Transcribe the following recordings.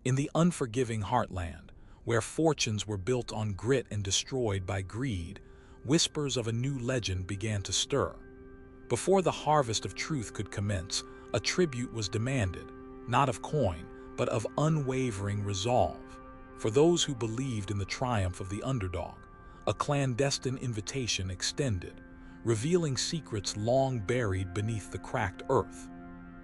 In the unforgiving heartland, where fortunes were built on grit and destroyed by greed, whispers of a new legend began to stir. Before the harvest of truth could commence, a tribute was demanded, not of coin, but of unwavering resolve. For those who believed in the triumph of the underdog, a clandestine invitation extended, revealing secrets long buried beneath the cracked earth.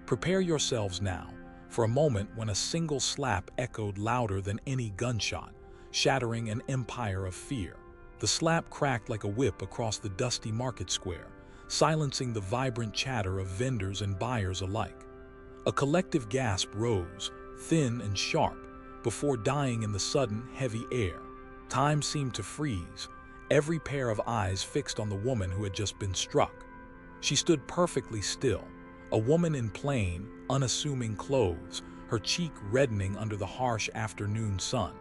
Prepare yourselves now for a moment when a single slap echoed louder than any gunshot, shattering an empire of fear. The slap cracked like a whip across the dusty market square, silencing the vibrant chatter of vendors and buyers alike. A collective gasp rose, thin and sharp, before dying in the sudden, heavy air. Time seemed to freeze, every pair of eyes fixed on the woman who had just been struck. She stood perfectly still, a woman in plain, unassuming clothes, her cheek reddening under the harsh afternoon sun.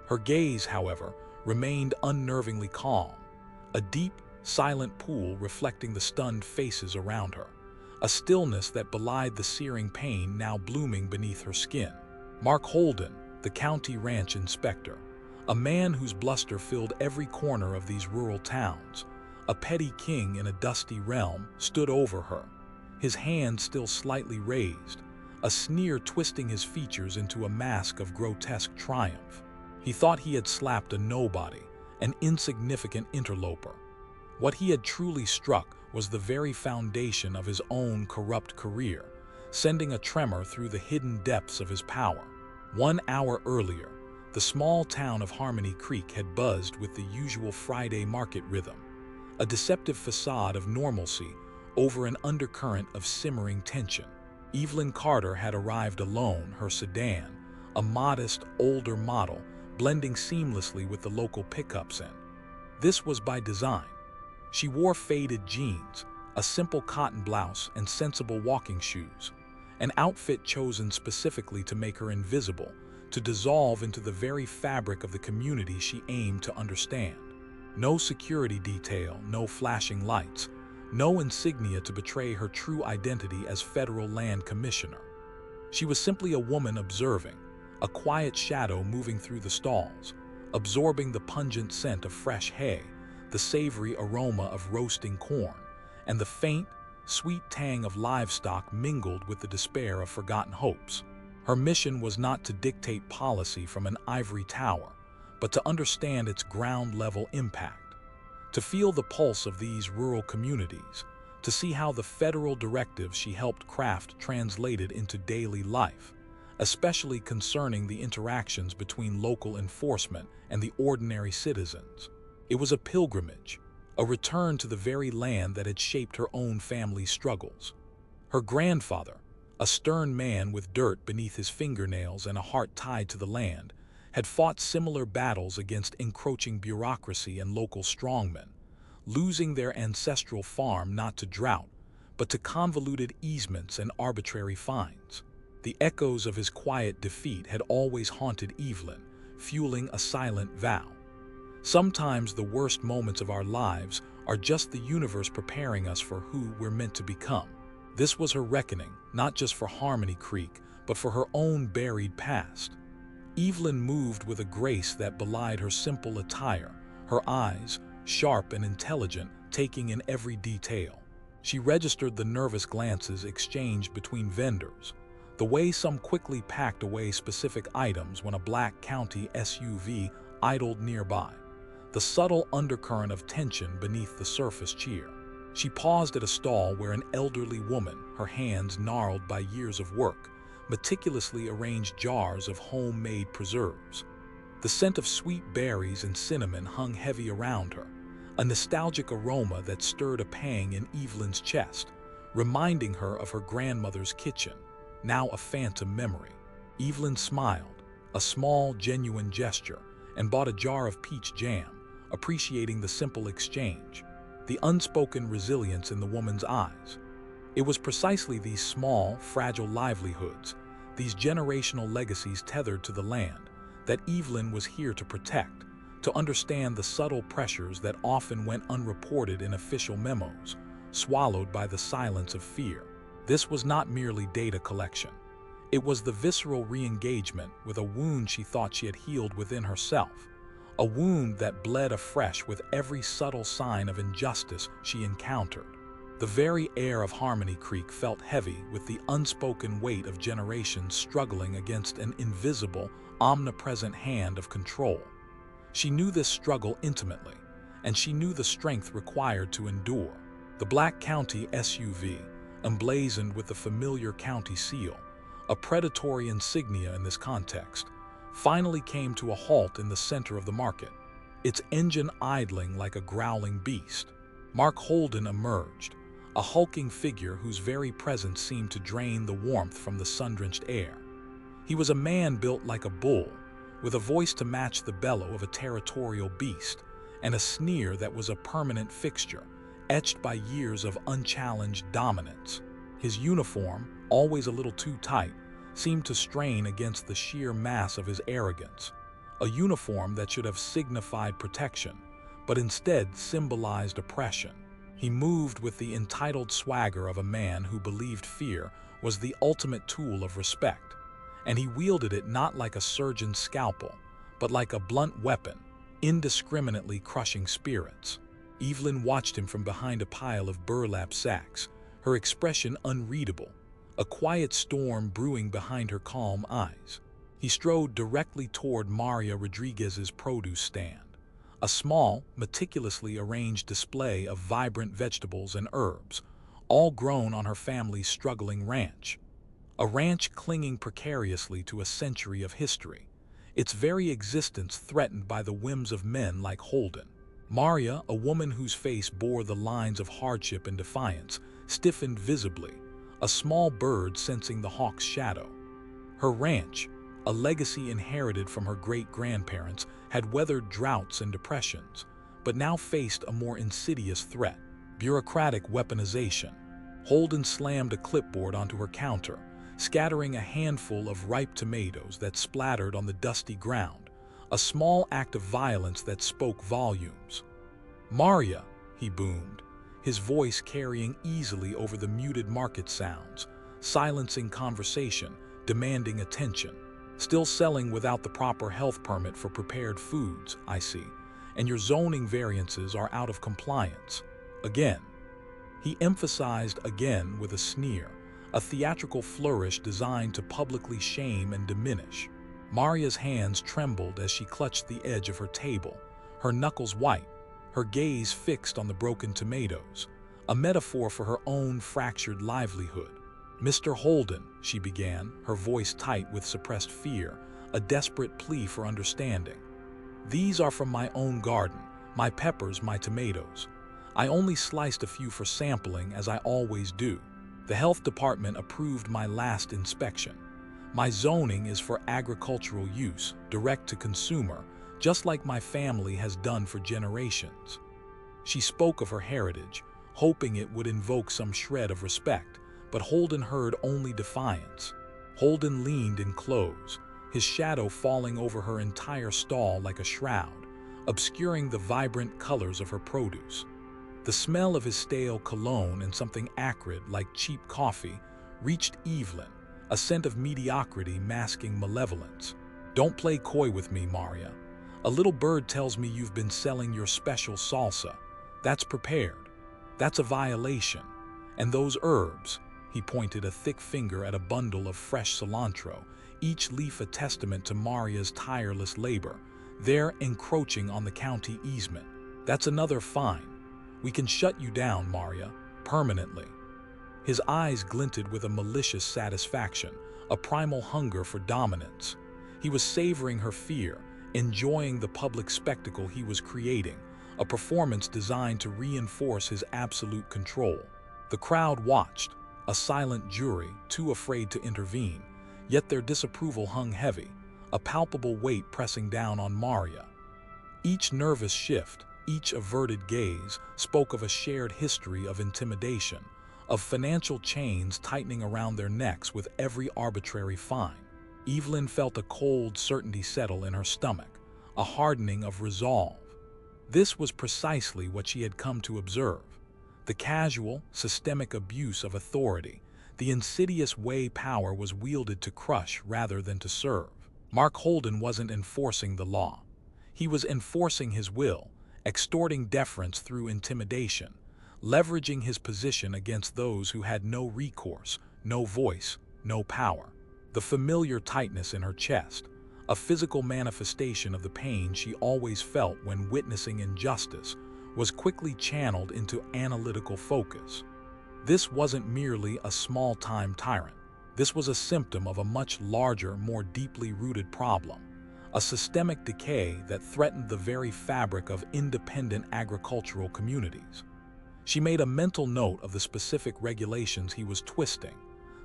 Her gaze, however, remained unnervingly calm, a deep, silent pool reflecting the stunned faces around her, a stillness that belied the searing pain now blooming beneath her skin. Mark Holden, the county ranch inspector, a man whose bluster filled every corner of these rural towns, a petty king in a dusty realm, stood over her, his hand still slightly raised, a sneer twisting his features into a mask of grotesque triumph. He thought he had slapped a nobody, an insignificant interloper. What he had truly struck was the very foundation of his own corrupt career, sending a tremor through the hidden depths of his power. 1 hour earlier, the small town of Harmony Creek had buzzed with the usual Friday market rhythm, a deceptive facade of normalcy over an undercurrent of simmering tension. Evelyn Carter had arrived alone, her sedan, a modest, older model, blending seamlessly with the local pickups in. This was by design. She wore faded jeans, a simple cotton blouse, and sensible walking shoes, an outfit chosen specifically to make her invisible, to dissolve into the very fabric of the community she aimed to understand. No security detail, no flashing lights, no insignia to betray her true identity as federal land commissioner. She was simply a woman observing, a quiet shadow moving through the stalls, absorbing the pungent scent of fresh hay, the savory aroma of roasting corn, and the faint, sweet tang of livestock mingled with the despair of forgotten hopes. Her mission was not to dictate policy from an ivory tower, but to understand its ground-level impact, to feel the pulse of these rural communities, to see how the federal directives she helped craft translated into daily life, especially concerning the interactions between local enforcement and the ordinary citizens. It was a pilgrimage, a return to the very land that had shaped her own family's struggles. Her grandfather, a stern man with dirt beneath his fingernails and a heart tied to the land, had fought similar battles against encroaching bureaucracy and local strongmen, losing their ancestral farm not to drought, but to convoluted easements and arbitrary fines. The echoes of his quiet defeat had always haunted Evelyn, fueling a silent vow. Sometimes the worst moments of our lives are just the universe preparing us for who we're meant to become. This was her reckoning, not just for Harmony Creek, but for her own buried past. Evelyn moved with a grace that belied her simple attire, her eyes, sharp and intelligent, taking in every detail. She registered the nervous glances exchanged between vendors, the way some quickly packed away specific items when a black county SUV idled nearby, the subtle undercurrent of tension beneath the surface cheer. She paused at a stall where an elderly woman, her hands gnarled by years of work, meticulously arranged jars of homemade preserves. The scent of sweet berries and cinnamon hung heavy around her, a nostalgic aroma that stirred a pang in Evelyn's chest, reminding her of her grandmother's kitchen, now a phantom memory. Evelyn smiled, a small, genuine gesture, and bought a jar of peach jam, appreciating the simple exchange, the unspoken resilience in the woman's eyes. It was precisely these small, fragile livelihoods, these generational legacies tethered to the land, that Evelyn was here to protect, to understand the subtle pressures that often went unreported in official memos, swallowed by the silence of fear. This was not merely data collection. It was the visceral re-engagement with a wound she thought she had healed within herself, a wound that bled afresh with every subtle sign of injustice she encountered. The very air of Harmony Creek felt heavy with the unspoken weight of generations struggling against an invisible, omnipresent hand of control. She knew this struggle intimately, and she knew the strength required to endure. The Black County SUV, emblazoned with the familiar county seal, a predatory insignia in this context, finally came to a halt in the center of the market, its engine idling like a growling beast. Mark Holden emerged, a hulking figure whose very presence seemed to drain the warmth from the sun-drenched air. He was a man built like a bull, with a voice to match the bellow of a territorial beast, and a sneer that was a permanent fixture, etched by years of unchallenged dominance. His uniform, always a little too tight, seemed to strain against the sheer mass of his arrogance. A uniform that should have signified protection, but instead symbolized oppression. He moved with the entitled swagger of a man who believed fear was the ultimate tool of respect, and he wielded it not like a surgeon's scalpel, but like a blunt weapon, indiscriminately crushing spirits. Evelyn watched him from behind a pile of burlap sacks, her expression unreadable, a quiet storm brewing behind her calm eyes. He strode directly toward Maria Rodriguez's produce stand, a small, meticulously arranged display of vibrant vegetables and herbs, all grown on her family's struggling ranch. A ranch clinging precariously to a century of history, its very existence threatened by the whims of men like Holden. Maria, a woman whose face bore the lines of hardship and defiance, stiffened visibly, a small bird sensing the hawk's shadow. Her ranch, a legacy inherited from her great-grandparents, had weathered droughts and depressions, but now faced a more insidious threat: bureaucratic weaponization. Holden slammed a clipboard onto her counter, scattering a handful of ripe tomatoes that splattered on the dusty ground, a small act of violence that spoke volumes. "Maria," he boomed, his voice carrying easily over the muted market sounds, silencing conversation, demanding attention. "Still selling without the proper health permit for prepared foods, I see, and your zoning variances are out of compliance. Again." He emphasized again with a sneer, a theatrical flourish designed to publicly shame and diminish. Maria's hands trembled as she clutched the edge of her table, her knuckles white, her gaze fixed on the broken tomatoes, a metaphor for her own fractured livelihood. "Mr. Holden," she began, her voice tight with suppressed fear, a desperate plea for understanding. "These are from my own garden, my peppers, my tomatoes. I only sliced a few for sampling, as I always do. The health department approved my last inspection. My zoning is for agricultural use, direct to consumer, just like my family has done for generations." She spoke of her heritage, hoping it would invoke some shred of respect, but Holden heard only defiance. Holden leaned in close, his shadow falling over her entire stall like a shroud, obscuring the vibrant colors of her produce. The smell of his stale cologne and something acrid like cheap coffee reached Evelyn, a scent of mediocrity masking malevolence. "Don't play coy with me, Maria. A little bird tells me you've been selling your special salsa. That's prepared. That's a violation. And those herbs," he pointed a thick finger at a bundle of fresh cilantro, each leaf a testament to Maria's tireless labor, "they're encroaching on the county easement. That's another fine. We can shut you down, Maria, permanently." His eyes glinted with a malicious satisfaction, a primal hunger for dominance. He was savoring her fear, enjoying the public spectacle he was creating, a performance designed to reinforce his absolute control. The crowd watched, a silent jury, too afraid to intervene, yet their disapproval hung heavy, a palpable weight pressing down on Maria. Each nervous shift, each averted gaze spoke of a shared history of intimidation, of financial chains tightening around their necks with every arbitrary fine. Evelyn felt a cold certainty settle in her stomach, a hardening of resolve. This was precisely what she had come to observe: the casual, systemic abuse of authority, the insidious way power was wielded to crush rather than to serve. Mark Holden wasn't enforcing the law. He was enforcing his will, extorting deference through intimidation, leveraging his position against those who had no recourse, no voice, no power. The familiar tightness in her chest, a physical manifestation of the pain she always felt when witnessing injustice, was quickly channeled into analytical focus. This wasn't merely a small-time tyrant. This was a symptom of a much larger, more deeply rooted problem, a systemic decay that threatened the very fabric of independent agricultural communities. She made a mental note of the specific regulations he was twisting,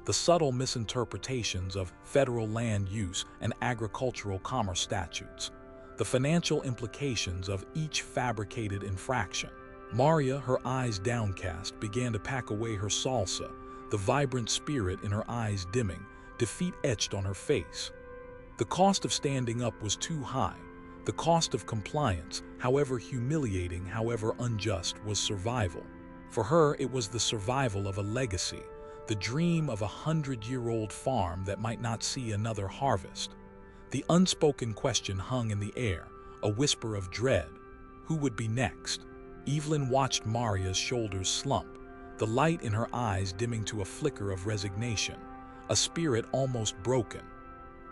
the subtle misinterpretations of federal land use and agricultural commerce statutes, the financial implications of each fabricated infraction. Maria, her eyes downcast, began to pack away her salsa, the vibrant spirit in her eyes dimming, defeat etched on her face. The cost of standing up was too high. The cost of compliance, however humiliating, however unjust, was survival. For her, it was the survival of a legacy, the dream of a 100-year-old farm that might not see another harvest. The unspoken question hung in the air, a whisper of dread. Who would be next? Evelyn watched Maria's shoulders slump, the light in her eyes dimming to a flicker of resignation, a spirit almost broken.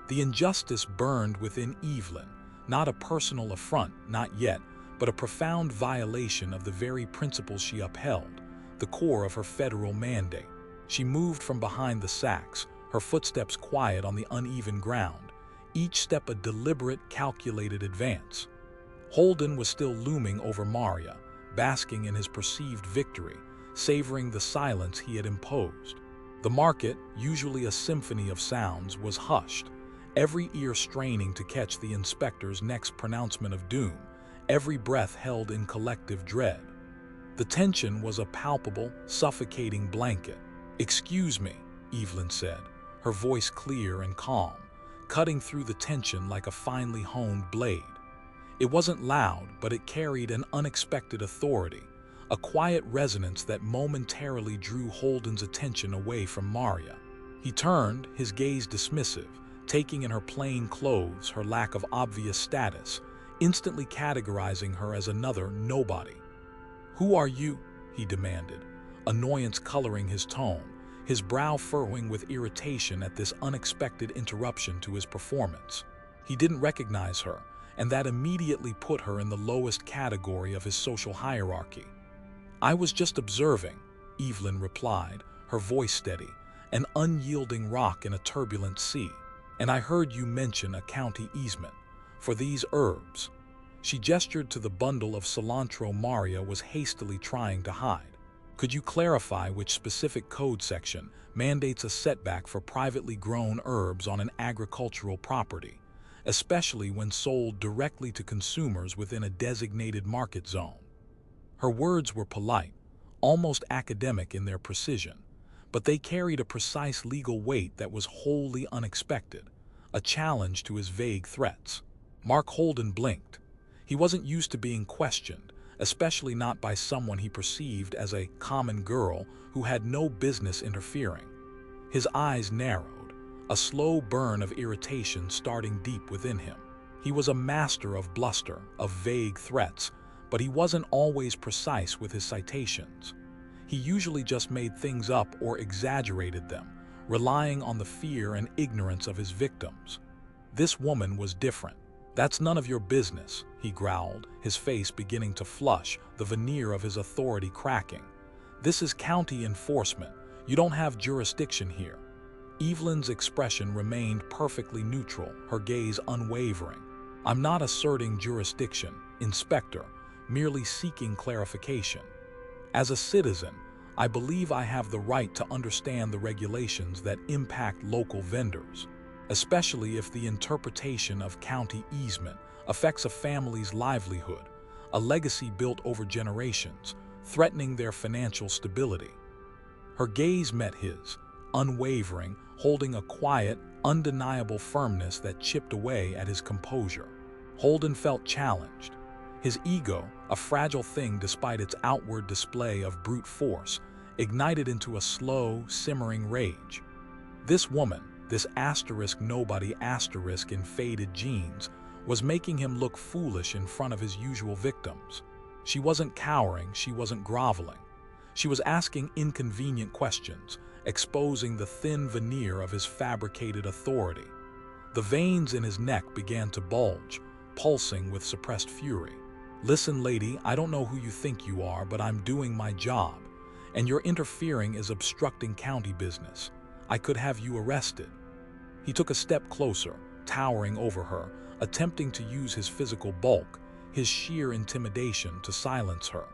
The injustice burned within Evelyn, not a personal affront, not yet, but a profound violation of the very principles she upheld, the core of her federal mandate. She moved from behind the sacks, her footsteps quiet on the uneven ground, each step a deliberate, calculated advance. Holden was still looming over Maria, basking in his perceived victory, savoring the silence he had imposed. The market, usually a symphony of sounds, was hushed, every ear straining to catch the inspector's next pronouncement of doom, every breath held in collective dread. The tension was a palpable, suffocating blanket. "Excuse me," Evelyn said, her voice clear and calm, cutting through the tension like a finely honed blade. It wasn't loud, but it carried an unexpected authority, a quiet resonance that momentarily drew Holden's attention away from Maria. He turned, his gaze dismissive, taking in her plain clothes, her lack of obvious status, instantly categorizing her as another nobody. "Who are you?" he demanded, annoyance coloring his tone, his brow furrowing with irritation at this unexpected interruption to his performance. He didn't recognize her, and that immediately put her in the lowest category of his social hierarchy. "I was just observing," Evelyn replied, her voice steady, an unyielding rock in a turbulent sea. "And I heard you mention a county easement for these herbs." She gestured to the bundle of cilantro Maria was hastily trying to hide. "Could you clarify which specific code section mandates a setback for privately grown herbs on an agricultural property, especially when sold directly to consumers within a designated market zone?" Her words were polite, almost academic in their precision, but they carried a precise legal weight that was wholly unexpected, a challenge to his vague threats. Mark Holden blinked. He wasn't used to being questioned, especially not by someone he perceived as a common girl who had no business interfering. His eyes narrowed, a slow burn of irritation starting deep within him. He was a master of bluster, of vague threats, but he wasn't always precise with his citations. He usually just made things up or exaggerated them, relying on the fear and ignorance of his victims. This woman was different. "That's none of your business," he growled, his face beginning to flush, the veneer of his authority cracking. "This is county enforcement. You don't have jurisdiction here." Evelyn's expression remained perfectly neutral, her gaze unwavering. "I'm not asserting jurisdiction, Inspector, merely seeking clarification. As a citizen, I believe I have the right to understand the regulations that impact local vendors, especially if the interpretation of county easement affects a family's livelihood, a legacy built over generations, threatening their financial stability." Her gaze met his, unwavering, holding a quiet, undeniable firmness that chipped away at his composure. Holden felt challenged. His ego, a fragile thing despite its outward display of brute force, ignited into a slow, simmering rage. This woman, this asterisk nobody asterisk in faded jeans, was making him look foolish in front of his usual victims. She wasn't cowering, she wasn't groveling. She was asking inconvenient questions, exposing the thin veneer of his fabricated authority. The veins in his neck began to bulge, pulsing with suppressed fury. "Listen, lady, I don't know who you think you are, but I'm doing my job, and your interfering is obstructing county business. I could have you arrested." He took a step closer, towering over her, attempting to use his physical bulk, his sheer intimidation, to silence her.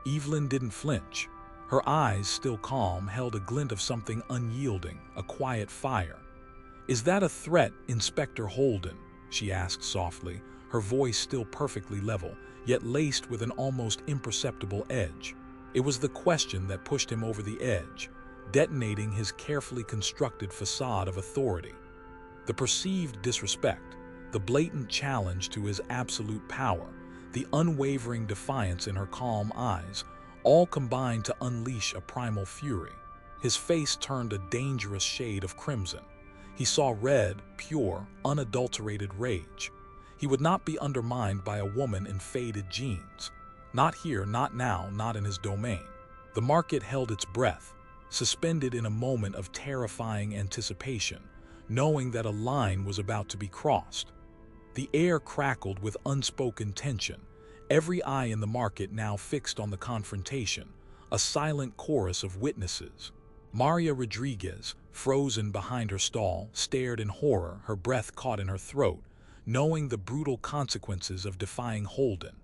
Evelyn didn't flinch. Her eyes, still calm, held a glint of something unyielding, a quiet fire. "Is that a threat, Inspector Holden?" she asked softly, her voice still perfectly level, yet laced with an almost imperceptible edge. It was the question that pushed him over the edge, detonating his carefully constructed facade of authority. The perceived disrespect, the blatant challenge to his absolute power, the unwavering defiance in her calm eyes, all combined to unleash a primal fury. His face turned a dangerous shade of crimson. He saw red, pure, unadulterated rage. He would not be undermined by a woman in faded jeans. Not here, not now, not in his domain. The market held its breath, suspended in a moment of terrifying anticipation, knowing that a line was about to be crossed. The air crackled with unspoken tension, every eye in the market now fixed on the confrontation, a silent chorus of witnesses. Maria Rodriguez, frozen behind her stall, stared in horror, her breath caught in her throat, knowing the brutal consequences of defying Holden.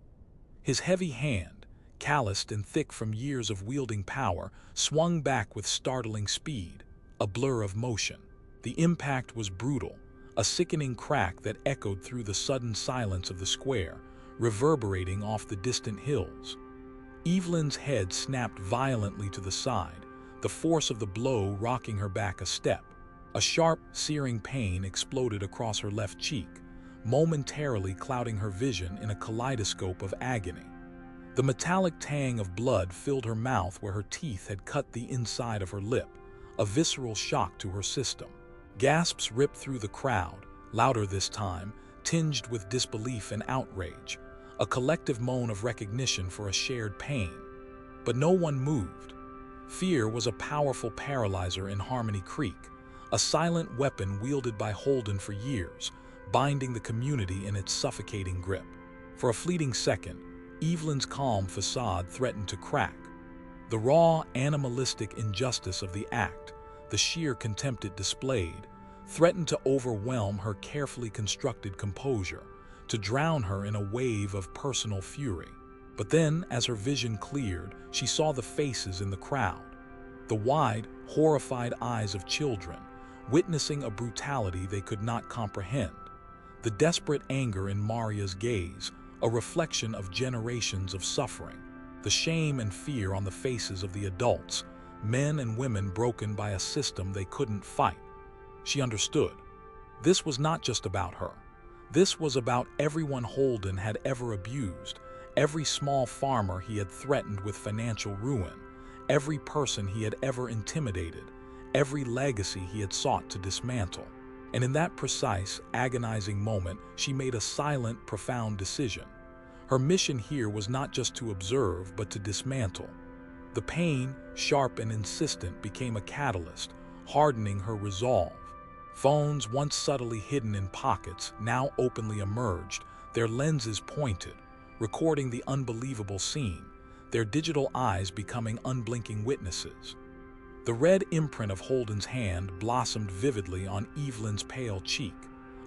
His heavy hand, calloused and thick from years of wielding power, swung back with startling speed, a blur of motion. The impact was brutal, a sickening crack that echoed through the sudden silence of the square, reverberating off the distant hills. Evelyn's head snapped violently to the side, the force of the blow rocking her back a step. A sharp, searing pain exploded across her left cheek, momentarily clouding her vision in a kaleidoscope of agony. The metallic tang of blood filled her mouth where her teeth had cut the inside of her lip, a visceral shock to her system. Gasps ripped through the crowd, louder this time, tinged with disbelief and outrage, a collective moan of recognition for a shared pain. But no one moved. Fear was a powerful paralyzer in Harmony Creek, a silent weapon wielded by Holden for years, binding the community in its suffocating grip. For a fleeting second, Evelyn's calm facade threatened to crack. The raw, animalistic injustice of the act, the sheer contempt it displayed, threatened to overwhelm her carefully constructed composure, to drown her in a wave of personal fury. But then, as her vision cleared, she saw the faces in the crowd. The wide, horrified eyes of children, witnessing a brutality they could not comprehend. The desperate anger in Maria's gaze, a reflection of generations of suffering. The shame and fear on the faces of the adults, men and women broken by a system they couldn't fight. She understood. This was not just about her. This was about everyone Holden had ever abused, every small farmer he had threatened with financial ruin, every person he had ever intimidated, every legacy he had sought to dismantle. And in that precise, agonizing moment, she made a silent, profound decision. Her mission here was not just to observe, but to dismantle. The pain, sharp and insistent, became a catalyst, hardening her resolve. Phones, once subtly hidden in pockets, now openly emerged, their lenses pointed, recording the unbelievable scene, their digital eyes becoming unblinking witnesses. The red imprint of Holden's hand blossomed vividly on Evelyn's pale cheek,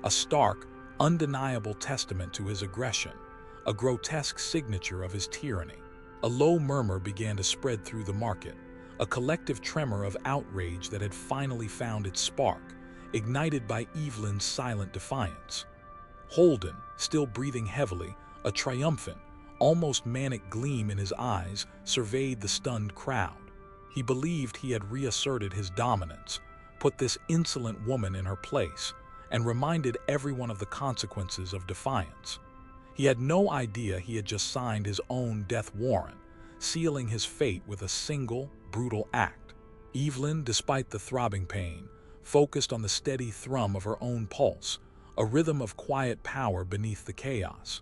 a stark, undeniable testament to his aggression, a grotesque signature of his tyranny. A low murmur began to spread through the market, a collective tremor of outrage that had finally found its spark, ignited by Evelyn's silent defiance. Holden, still breathing heavily, a triumphant, almost manic gleam in his eyes, surveyed the stunned crowd. He believed he had reasserted his dominance, put this insolent woman in her place, and reminded everyone of the consequences of defiance. He had no idea he had just signed his own death warrant, sealing his fate with a single, brutal act. Evelyn, despite the throbbing pain, focused on the steady thrum of her own pulse, a rhythm of quiet power beneath the chaos.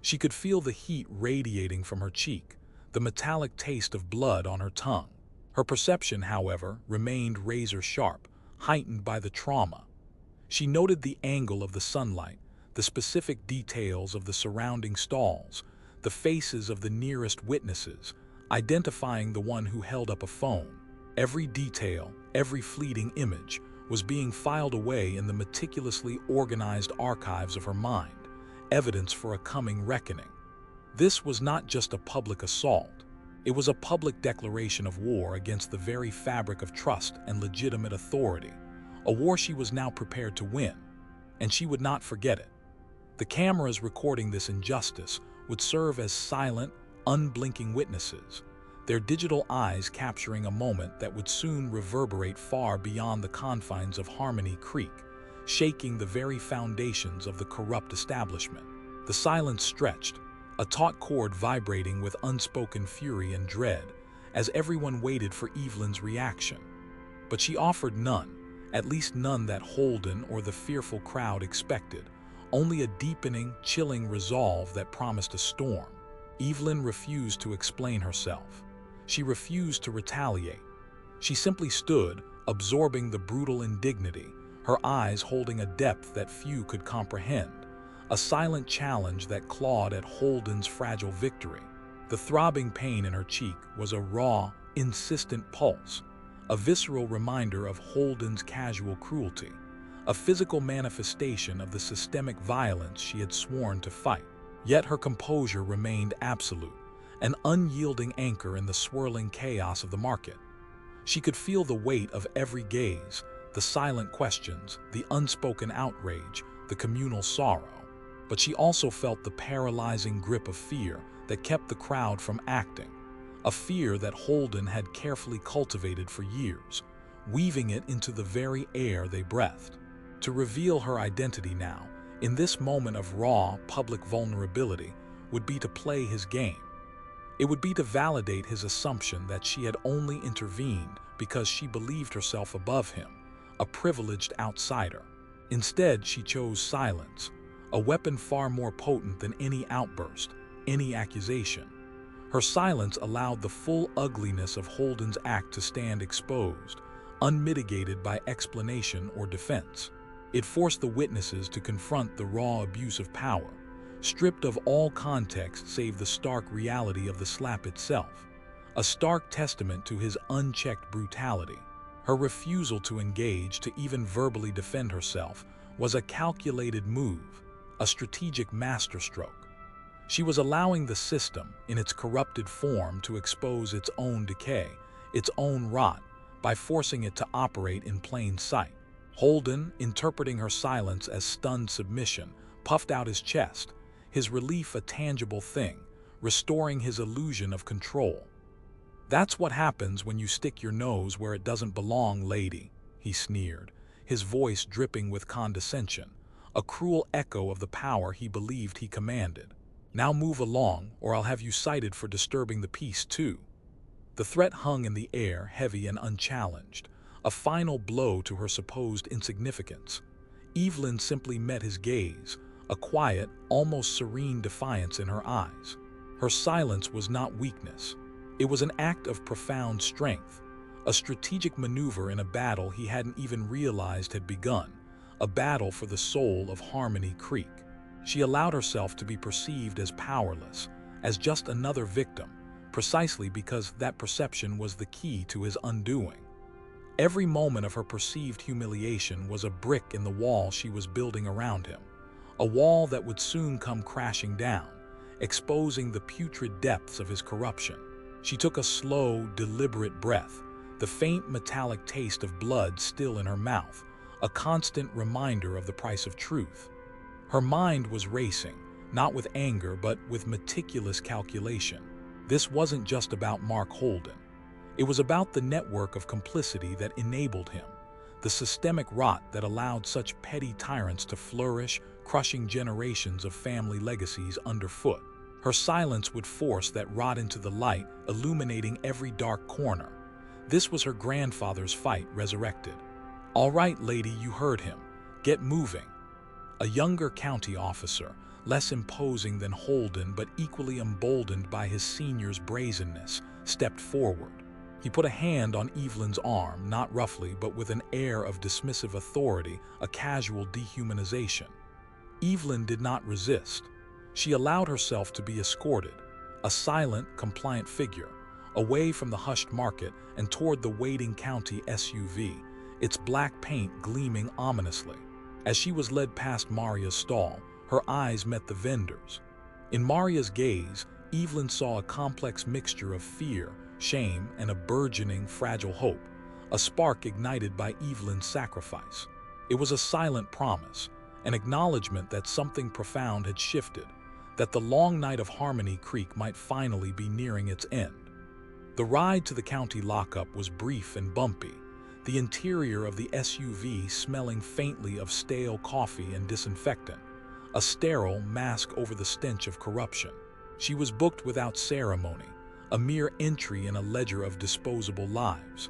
She could feel the heat radiating from her cheek, the metallic taste of blood on her tongue. Her perception, however, remained razor-sharp, heightened by the trauma. She noted the angle of the sunlight, the specific details of the surrounding stalls, the faces of the nearest witnesses, identifying the one who held up a phone. Every detail, every fleeting image, was being filed away in the meticulously organized archives of her mind, evidence for a coming reckoning. This was not just a public assault. It was a public declaration of war against the very fabric of trust and legitimate authority, a war she was now prepared to win, and she would not forget it. The cameras recording this injustice would serve as silent, unblinking witnesses, their digital eyes capturing a moment that would soon reverberate far beyond the confines of Harmony Creek, shaking the very foundations of the corrupt establishment. The silence stretched, a taut chord vibrating with unspoken fury and dread, as everyone waited for Evelyn's reaction. But she offered none, at least none that Holden or the fearful crowd expected, only a deepening, chilling resolve that promised a storm. Evelyn refused to explain herself. She refused to retaliate. She simply stood, absorbing the brutal indignity, her eyes holding a depth that few could comprehend, a silent challenge that clawed at Holden's fragile victory. The throbbing pain in her cheek was a raw, insistent pulse, a visceral reminder of Holden's casual cruelty, a physical manifestation of the systemic violence she had sworn to fight. Yet her composure remained absolute, an unyielding anchor in the swirling chaos of the market. She could feel the weight of every gaze, the silent questions, the unspoken outrage, the communal sorrow. But she also felt the paralyzing grip of fear that kept the crowd from acting, a fear that Holden had carefully cultivated for years, weaving it into the very air they breathed. To reveal her identity now, in this moment of raw, public vulnerability, would be to play his game. It would be to validate his assumption that she had only intervened because she believed herself above him, a privileged outsider. Instead, she chose silence, a weapon far more potent than any outburst, any accusation. Her silence allowed the full ugliness of Holden's act to stand exposed, unmitigated by explanation or defense. It forced the witnesses to confront the raw abuse of power, stripped of all context save the stark reality of the slap itself, a stark testament to his unchecked brutality. Her refusal to engage, to even verbally defend herself, was a calculated move, a strategic masterstroke. She was allowing the system, in its corrupted form, to expose its own decay, its own rot, by forcing it to operate in plain sight. Holden, interpreting her silence as stunned submission, puffed out his chest, his relief a tangible thing, restoring his illusion of control. "That's what happens when you stick your nose where it doesn't belong, lady," he sneered, his voice dripping with condescension, a cruel echo of the power he believed he commanded. "Now move along, or I'll have you cited for disturbing the peace too." The threat hung in the air, heavy and unchallenged, a final blow to her supposed insignificance. Evelyn simply met his gaze, a quiet, almost serene defiance in her eyes. Her silence was not weakness. It was an act of profound strength, a strategic maneuver in a battle he hadn't even realized had begun, a battle for the soul of Harmony Creek. She allowed herself to be perceived as powerless, as just another victim, precisely because that perception was the key to his undoing. Every moment of her perceived humiliation was a brick in the wall she was building around him, a wall that would soon come crashing down, exposing the putrid depths of his corruption. She took a slow, deliberate breath, the faint metallic taste of blood still in her mouth, a constant reminder of the price of truth. Her mind was racing, not with anger but with meticulous calculation. This wasn't just about Mark Holden. It was about the network of complicity that enabled him, the systemic rot that allowed such petty tyrants to flourish, crushing generations of family legacies underfoot. Her silence would force that rot into the light, illuminating every dark corner, This was her grandfather's fight resurrected. "All right, lady, you heard him. Get moving." A younger county officer, less imposing than Holden but equally emboldened by his senior's brazenness, stepped forward. He put a hand on Evelyn's arm, not roughly but with an air of dismissive authority, a casual dehumanization. Evelyn did not resist. She allowed herself to be escorted, a silent, compliant figure, away from the hushed market and toward the waiting county SUV, its black paint gleaming ominously. As she was led past Maria's stall, her eyes met the vendors. In Maria's gaze, Evelyn saw a complex mixture of fear, shame, and a burgeoning, fragile hope, a spark ignited by Evelyn's sacrifice. It was a silent promise, an acknowledgement that something profound had shifted, that the long night of Harmony Creek might finally be nearing its end. The ride to the county lockup was brief and bumpy, the interior of the SUV smelling faintly of stale coffee and disinfectant, a sterile mask over the stench of corruption. She was booked without ceremony, a mere entry in a ledger of disposable lives.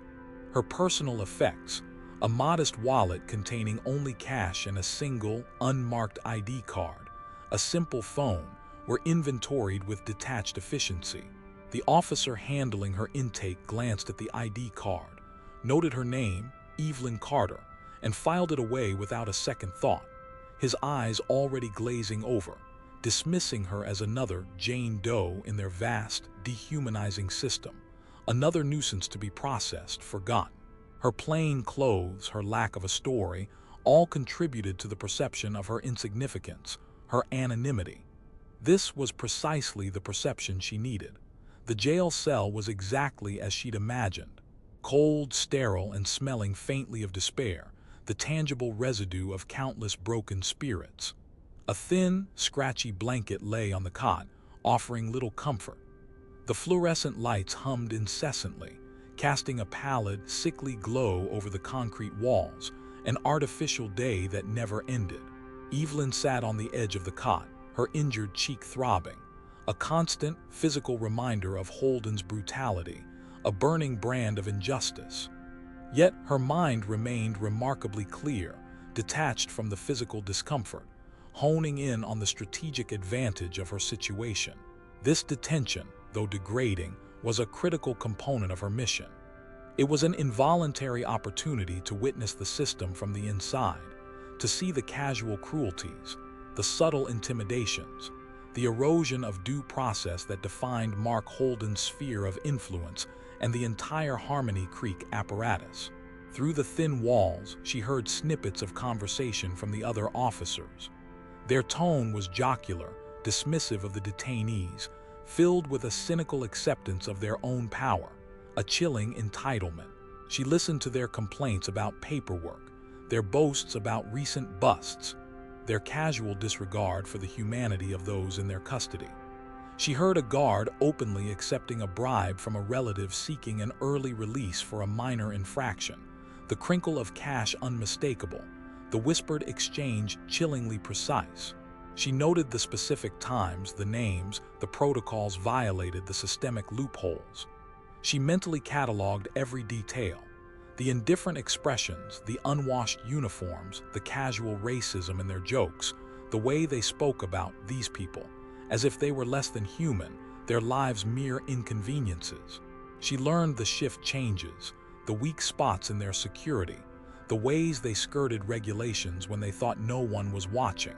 Her personal effects, a modest wallet containing only cash and a single, unmarked ID card, a simple phone, were inventoried with detached efficiency. The officer handling her intake glanced at the ID card, noted her name, Evelyn Carter, and filed it away without a second thought, his eyes already glazing over, dismissing her as another Jane Doe in their vast, dehumanizing system, another nuisance to be processed, forgotten. Her plain clothes, her lack of a story, all contributed to the perception of her insignificance, her anonymity. This was precisely the perception she needed. The jail cell was exactly as she'd imagined, cold, sterile, and smelling faintly of despair, the tangible residue of countless broken spirits. A thin, scratchy blanket lay on the cot, offering little comfort. The fluorescent lights hummed incessantly, casting a pallid, sickly glow over the concrete walls, an artificial day that never ended. Evelyn sat on the edge of the cot, her injured cheek throbbing, a constant, physical reminder of Holden's brutality, a burning brand of injustice. Yet her mind remained remarkably clear, detached from the physical discomfort, honing in on the strategic advantage of her situation. This detention, though degrading, was a critical component of her mission. It was an involuntary opportunity to witness the system from the inside, to see the casual cruelties, the subtle intimidations, the erosion of due process that defined Mark Holden's sphere of influence and the entire Harmony Creek apparatus. Through the thin walls, she heard snippets of conversation from the other officers. Their tone was jocular, dismissive of the detainees, filled with a cynical acceptance of their own power, a chilling entitlement. She listened to their complaints about paperwork, their boasts about recent busts, their casual disregard for the humanity of those in their custody. She heard a guard openly accepting a bribe from a relative seeking an early release for a minor infraction, the crinkle of cash unmistakable, the whispered exchange chillingly precise. She noted the specific times, the names, the protocols violated, the systemic loopholes. She mentally cataloged every detail, the indifferent expressions, the unwashed uniforms, the casual racism in their jokes, the way they spoke about these people, as if they were less than human, their lives mere inconveniences. She learned the shift changes, the weak spots in their security, the ways they skirted regulations when they thought no one was watching.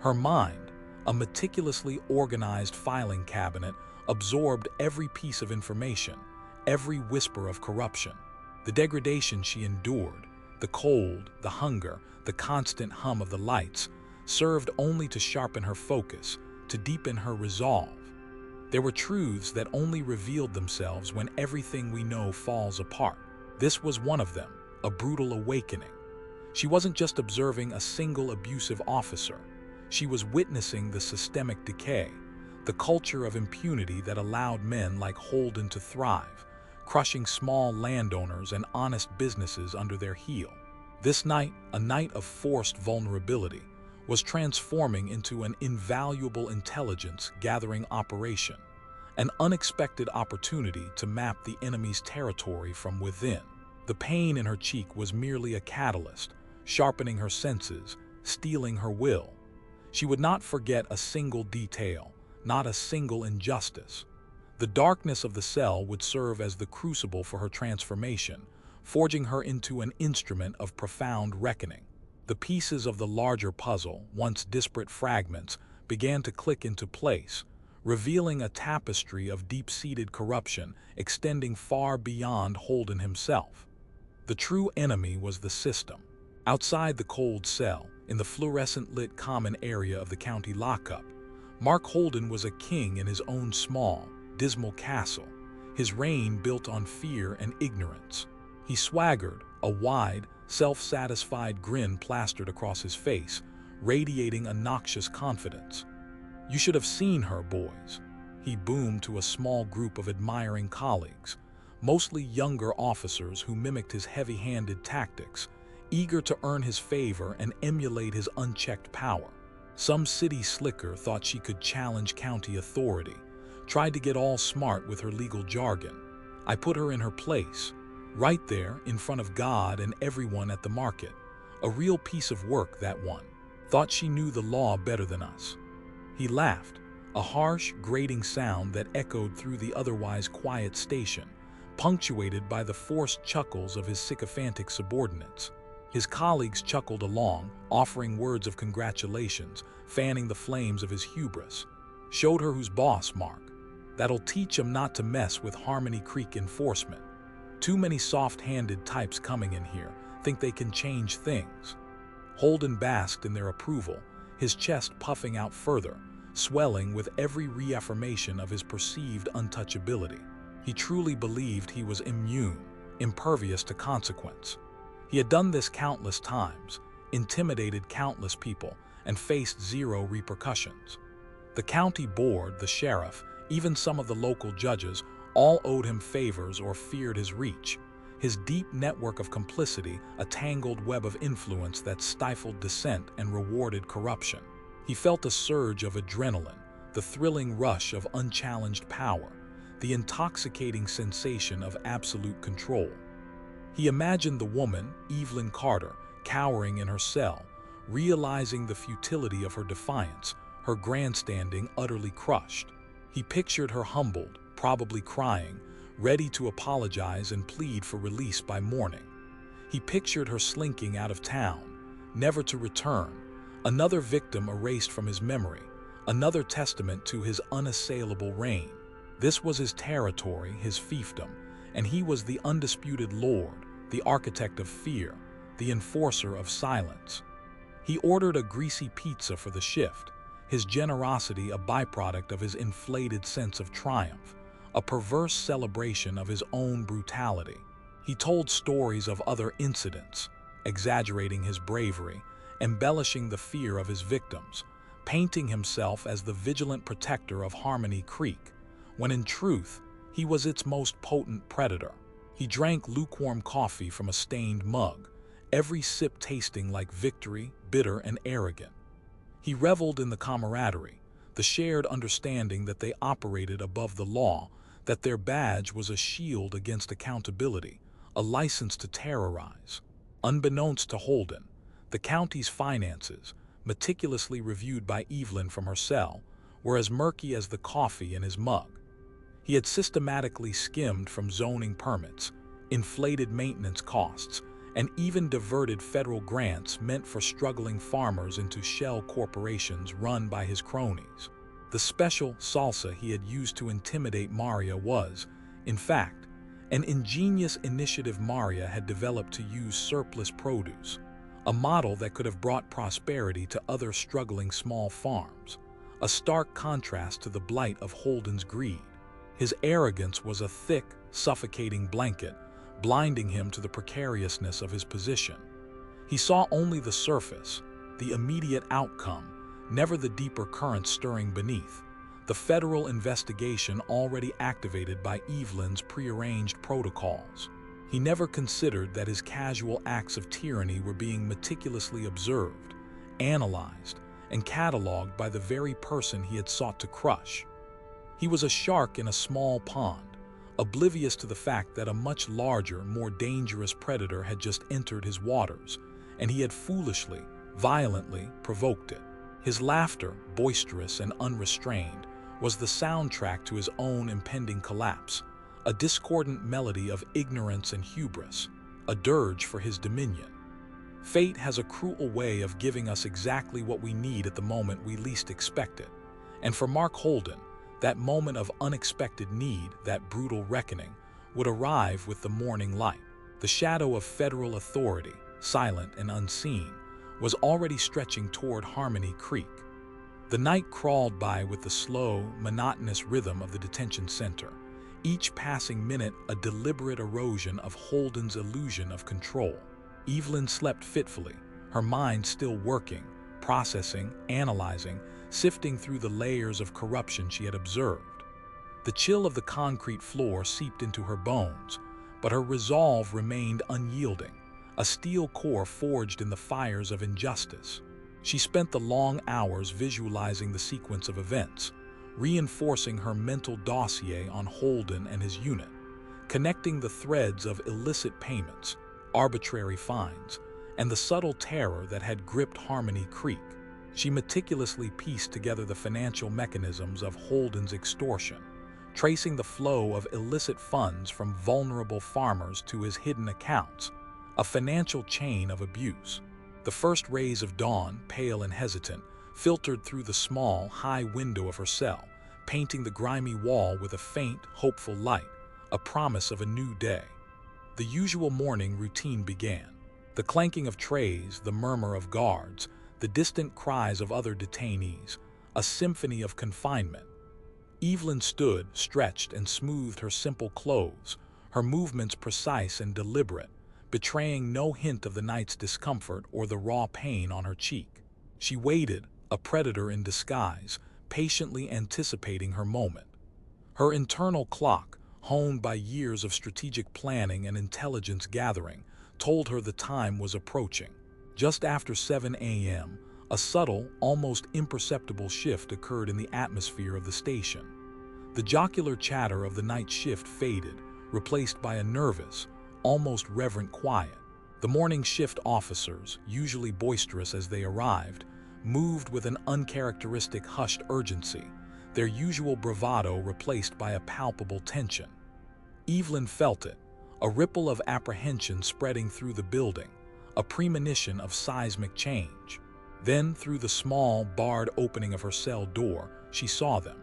Her mind, a meticulously organized filing cabinet, absorbed every piece of information, every whisper of corruption. The degradation she endured, the cold, the hunger, the constant hum of the lights, served only to sharpen her focus, to deepen her resolve. There were truths that only revealed themselves when everything we know falls apart. This was one of them, a brutal awakening. She wasn't just observing a single abusive officer. She was witnessing the systemic decay, the culture of impunity that allowed men like Holden to thrive, crushing small landowners and honest businesses under their heel. This night, a night of forced vulnerability, was transforming into an invaluable intelligence-gathering operation, an unexpected opportunity to map the enemy's territory from within. The pain in her cheek was merely a catalyst, sharpening her senses, steeling her will. She would not forget a single detail, not a single injustice. The darkness of the cell would serve as the crucible for her transformation, forging her into an instrument of profound reckoning. The pieces of the larger puzzle, once disparate fragments, began to click into place, revealing a tapestry of deep-seated corruption extending far beyond Holden himself. The true enemy was the system. Outside the cold cell, in the fluorescent-lit common area of the county lockup, Mark Holden was a king in his own small, dismal castle, his reign built on fear and ignorance. He swaggered, a wide, self-satisfied grin plastered across his face, radiating a noxious confidence. "You should have seen her, boys," he boomed to a small group of admiring colleagues, mostly younger officers who mimicked his heavy-handed tactics, eager to earn his favor and emulate his unchecked power. Some city slicker thought she could challenge county authority, tried to get all smart with her legal jargon. I put her in her place, right there in front of God and everyone at the market. A real piece of work, that one. Thought she knew the law better than us. He laughed, a harsh, grating sound that echoed through the otherwise quiet station, punctuated by the forced chuckles of his sycophantic subordinates. His colleagues chuckled along, offering words of congratulations, fanning the flames of his hubris. "Showed her who's boss, Mark. That'll teach 'em not to mess with Harmony Creek enforcement. Too many soft-handed types coming in here think they can change things." Holden basked in their approval, his chest puffing out further, swelling with every reaffirmation of his perceived untouchability. He truly believed he was immune, impervious to consequence. He had done this countless times, intimidated countless people, and faced zero repercussions. The county board, the sheriff, even some of the local judges, all owed him favors or feared his reach. His deep network of complicity, a tangled web of influence that stifled dissent and rewarded corruption. He felt a surge of adrenaline, the thrilling rush of unchallenged power, the intoxicating sensation of absolute control. He imagined the woman, Evelyn Carter, cowering in her cell, realizing the futility of her defiance, her grandstanding utterly crushed. He pictured her humbled, probably crying, ready to apologize and plead for release by morning. He pictured her slinking out of town, never to return, another victim erased from his memory, another testament to his unassailable reign. This was his territory, his fiefdom, and he was the undisputed lord, the architect of fear, the enforcer of silence. He ordered a greasy pizza for the shift, his generosity a byproduct of his inflated sense of triumph, a perverse celebration of his own brutality. He told stories of other incidents, exaggerating his bravery, embellishing the fear of his victims, painting himself as the vigilant protector of Harmony Creek, when in truth, he was its most potent predator. He drank lukewarm coffee from a stained mug, every sip tasting like victory, bitter and arrogant. He reveled in the camaraderie, the shared understanding that they operated above the law, that their badge was a shield against accountability, a license to terrorize. Unbeknownst to Holden, the county's finances, meticulously reviewed by Evelyn from her cell, were as murky as the coffee in his mug. He had systematically skimmed from zoning permits, inflated maintenance costs, and even diverted federal grants meant for struggling farmers into shell corporations run by his cronies. The special salsa he had used to intimidate Maria was, in fact, an ingenious initiative Maria had developed to use surplus produce, a model that could have brought prosperity to other struggling small farms, a stark contrast to the blight of Holden's greed. His arrogance was a thick, suffocating blanket, blinding him to the precariousness of his position. He saw only the surface, the immediate outcome, never the deeper current stirring beneath, the federal investigation already activated by Evelyn's prearranged protocols. He never considered that his casual acts of tyranny were being meticulously observed, analyzed, and cataloged by the very person he had sought to crush. He was a shark in a small pond, oblivious to the fact that a much larger, more dangerous predator had just entered his waters, and he had foolishly, violently provoked it. His laughter, boisterous and unrestrained, was the soundtrack to his own impending collapse, a discordant melody of ignorance and hubris, a dirge for his dominion. Fate has a cruel way of giving us exactly what we need at the moment we least expect it, and for Mark Holden, that moment of unexpected need, that brutal reckoning, would arrive with the morning light. The shadow of federal authority, silent and unseen, was already stretching toward Harmony Creek. The night crawled by with the slow, monotonous rhythm of the detention center, each passing minute a deliberate erosion of Holden's illusion of control. Evelyn slept fitfully, her mind still working, processing, analyzing, sifting through the layers of corruption she had observed. The chill of the concrete floor seeped into her bones, but her resolve remained unyielding, a steel core forged in the fires of injustice. She spent the long hours visualizing the sequence of events, reinforcing her mental dossier on Holden and his unit, connecting the threads of illicit payments, arbitrary fines, and the subtle terror that had gripped Harmony Creek. She meticulously pieced together the financial mechanisms of Holden's extortion, tracing the flow of illicit funds from vulnerable farmers to his hidden accounts, a financial chain of abuse. The first rays of dawn, pale and hesitant, filtered through the small, high window of her cell, painting the grimy wall with a faint, hopeful light, a promise of a new day. The usual morning routine began. The clanking of trays, the murmur of guards, the distant cries of other detainees, a symphony of confinement. Evelyn stood, stretched, and smoothed her simple clothes, her movements precise and deliberate, betraying no hint of the night's discomfort or the raw pain on her cheek. She waited, a predator in disguise, patiently anticipating her moment. Her internal clock, honed by years of strategic planning and intelligence gathering, told her the time was approaching. Just after 7 a.m., a subtle, almost imperceptible shift occurred in the atmosphere of the station. The jocular chatter of the night shift faded, replaced by a nervous, almost reverent quiet. The morning shift officers, usually boisterous as they arrived, moved with an uncharacteristic hushed urgency, their usual bravado replaced by a palpable tension. Evelyn felt it, a ripple of apprehension spreading through the building, a premonition of seismic change. Then, through the small, barred opening of her cell door, she saw them.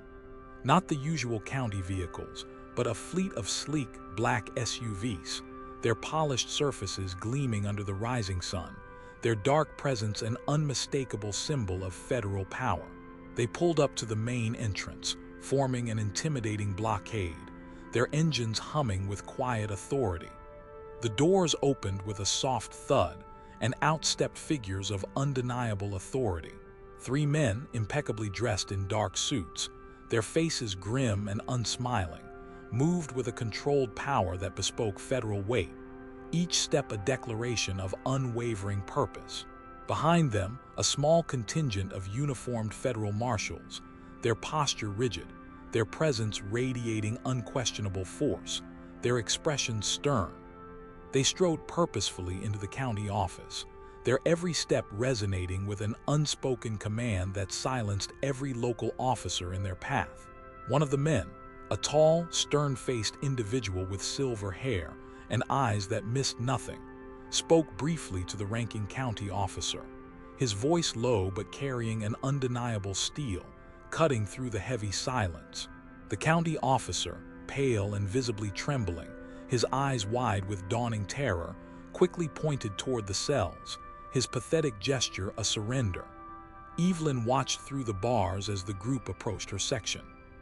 Not the usual county vehicles, but a fleet of sleek, black SUVs, their polished surfaces gleaming under the rising sun, their dark presence an unmistakable symbol of federal power. They pulled up to the main entrance, forming an intimidating blockade, their engines humming with quiet authority. The doors opened with a soft thud, and out stepped figures of undeniable authority. 3 men, impeccably dressed in dark suits, their faces grim and unsmiling, moved with a controlled power that bespoke federal weight, each step a declaration of unwavering purpose. Behind them, a small contingent of uniformed federal marshals, their posture rigid, their presence radiating unquestionable force, their expressions stern. They strode purposefully into the county office, their every step resonating with an unspoken command that silenced every local officer in their path. One of the men, a tall, stern-faced individual with silver hair and eyes that missed nothing, spoke briefly to the ranking county officer, his voice low but carrying an undeniable steel, cutting through the heavy silence. The county officer, pale and visibly trembling, his eyes wide with dawning terror, quickly pointed toward the cells, his pathetic gesture a surrender. Evelyn watched through the bars as the group approached her section.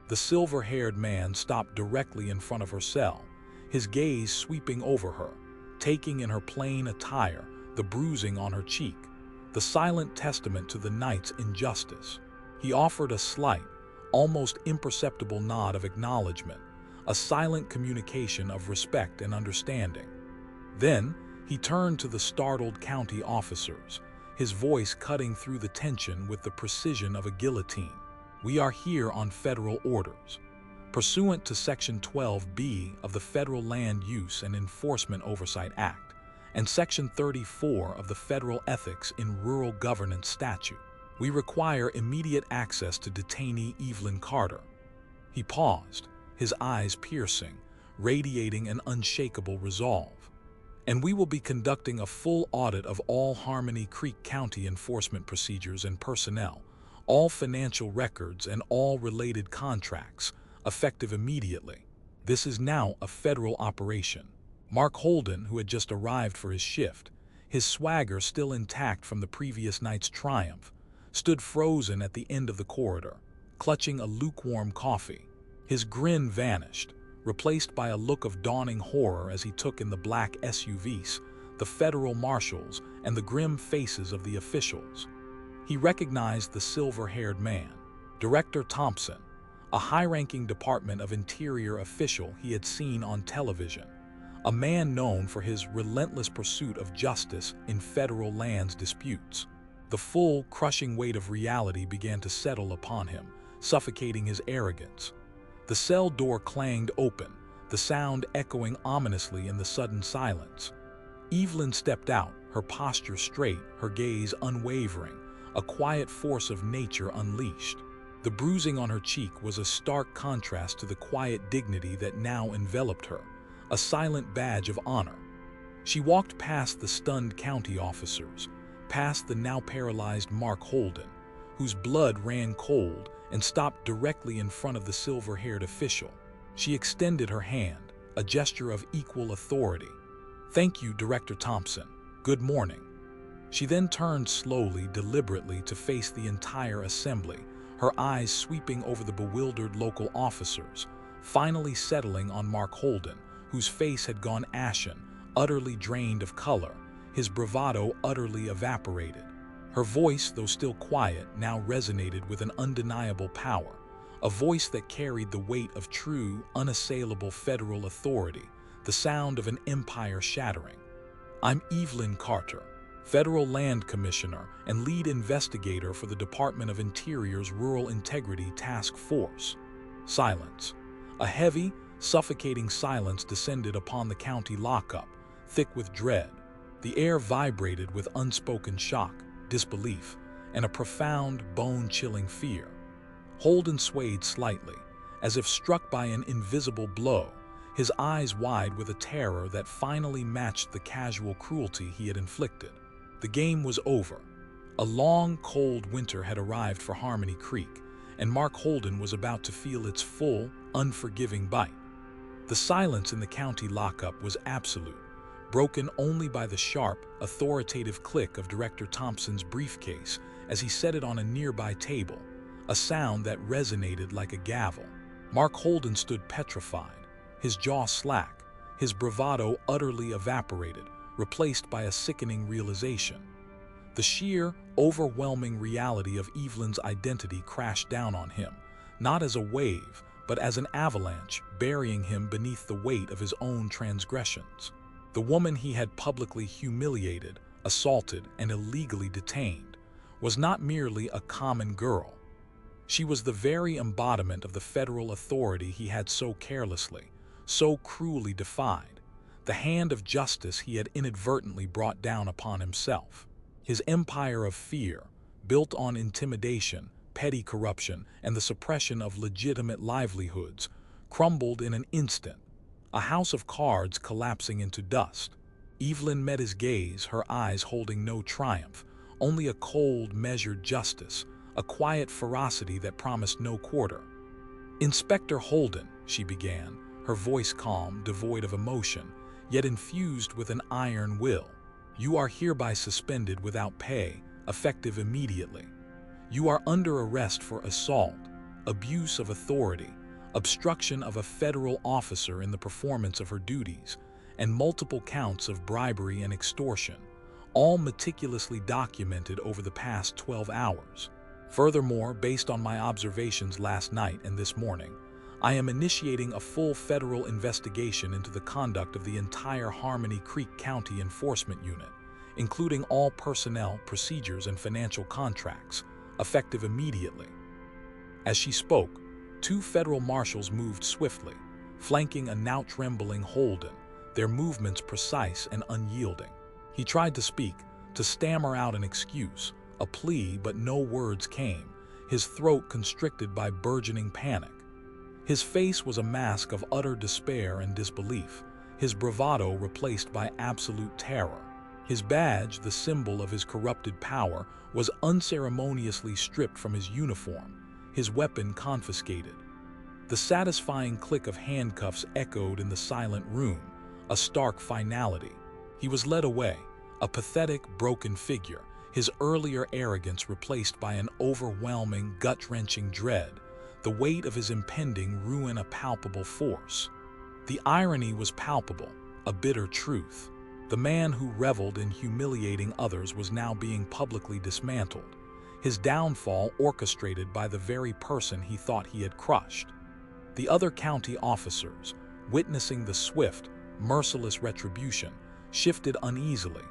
The silver-haired man stopped directly in front of her cell, his gaze sweeping over her, taking in her plain attire, the bruising on her cheek, the silent testament to the night's injustice. He offered a slight, almost imperceptible nod of acknowledgement, a silent communication of respect and understanding. Then, he turned to the startled county officers, his voice cutting through the tension with the precision of a guillotine. "We are here on federal orders. pursuant to Section 12B of the Federal Land Use and Enforcement Oversight Act and Section 34 of the Federal Ethics in Rural Governance Statute. We require immediate access to detainee Evelyn Carter." He paused, his eyes piercing, radiating an unshakable resolve. "And we will be conducting a full audit of all Harmony Creek County enforcement procedures and personnel, all financial records and all related contracts, effective immediately. This is now a federal operation." Mark Holden, who had just arrived for his shift, his swagger still intact from the previous night's triumph, stood frozen at the end of the corridor, clutching a lukewarm coffee. His grin vanished, replaced by a look of dawning horror as he took in the black SUVs, the federal marshals, and the grim faces of the officials. He recognized the silver-haired man, Director Thompson, a high-ranking Department of Interior official he had seen on television, a man known for his relentless pursuit of justice in federal lands disputes. The full, crushing weight of reality began to settle upon him, suffocating his arrogance. The cell door clanged open, the sound echoing ominously in the sudden silence. Evelyn stepped out, her posture straight, her gaze unwavering, a quiet force of nature unleashed. The bruising on her cheek was a stark contrast to the quiet dignity that now enveloped her, a silent badge of honor. She walked past the stunned county officers, past the now paralyzed Mark Holden, whose blood ran cold, and stopped directly in front of the silver-haired official. She extended her hand, a gesture of equal authority. "Thank you, Director Thompson. Good morning." She then turned slowly, deliberately, to face the entire assembly, her eyes sweeping over the bewildered local officers, finally settling on Mark Holden, whose face had gone ashen, utterly drained of color, his bravado utterly evaporated. Her voice, though still quiet, now resonated with an undeniable power, a voice that carried the weight of true, unassailable federal authority, the sound of an empire shattering. "I'm Evelyn Carter, Federal Land Commissioner and lead investigator for the Department of Interior's Rural Integrity Task Force." Silence. A heavy, suffocating silence descended upon the county lockup, thick with dread. The air vibrated with unspoken shock, disbelief, and a profound, bone-chilling fear. Holden swayed slightly, as if struck by an invisible blow, his eyes wide with a terror that finally matched the casual cruelty he had inflicted. The game was over. A long, cold winter had arrived for Harmony Creek, and Mark Holden was about to feel its full, unforgiving bite. The silence in the county lockup was absolute, broken only by the sharp, authoritative click of Director Thompson's briefcase as he set it on a nearby table, a sound that resonated like a gavel. Mark Holden stood petrified, his jaw slack, his bravado utterly evaporated, replaced by a sickening realization. The sheer, overwhelming reality of Evelyn's identity crashed down on him, not as a wave, but as an avalanche, burying him beneath the weight of his own transgressions. The woman he had publicly humiliated, assaulted, and illegally detained was not merely a common girl. She was the very embodiment of the federal authority he had so carelessly, so cruelly defied, the hand of justice he had inadvertently brought down upon himself. His empire of fear, built on intimidation, petty corruption, and the suppression of legitimate livelihoods, crumbled in an instant, a house of cards collapsing into dust. Evelyn met his gaze, her eyes holding no triumph, only a cold, measured justice, a quiet ferocity that promised no quarter. "Inspector Holden," she began, her voice calm, devoid of emotion, yet infused with an iron will. "You are hereby suspended without pay, effective immediately. You are under arrest for assault, abuse of authority, obstruction of a federal officer in the performance of her duties, and multiple counts of bribery and extortion, all meticulously documented over the past 12 hours. Furthermore, based on my observations last night and this morning, I am initiating a full federal investigation into the conduct of the entire Harmony Creek County Enforcement Unit, including all personnel, procedures, and financial contracts, effective immediately." As she spoke, Two federal marshals moved swiftly, flanking a now trembling Holden, their movements precise and unyielding. He tried to speak, to stammer out an excuse, a plea, but no words came, his throat constricted by burgeoning panic. His face was a mask of utter despair and disbelief, his bravado replaced by absolute terror. His badge, the symbol of his corrupted power, was unceremoniously stripped from his uniform, his weapon confiscated. The satisfying click of handcuffs echoed in the silent room, a stark finality. He was led away, a pathetic, broken figure, his earlier arrogance replaced by an overwhelming, gut-wrenching dread, the weight of his impending ruin a palpable force. The irony was palpable, a bitter truth. The man who reveled in humiliating others was now being publicly dismantled, his downfall orchestrated by the very person he thought he had crushed. The other county officers, witnessing the swift, merciless retribution, shifted uneasily,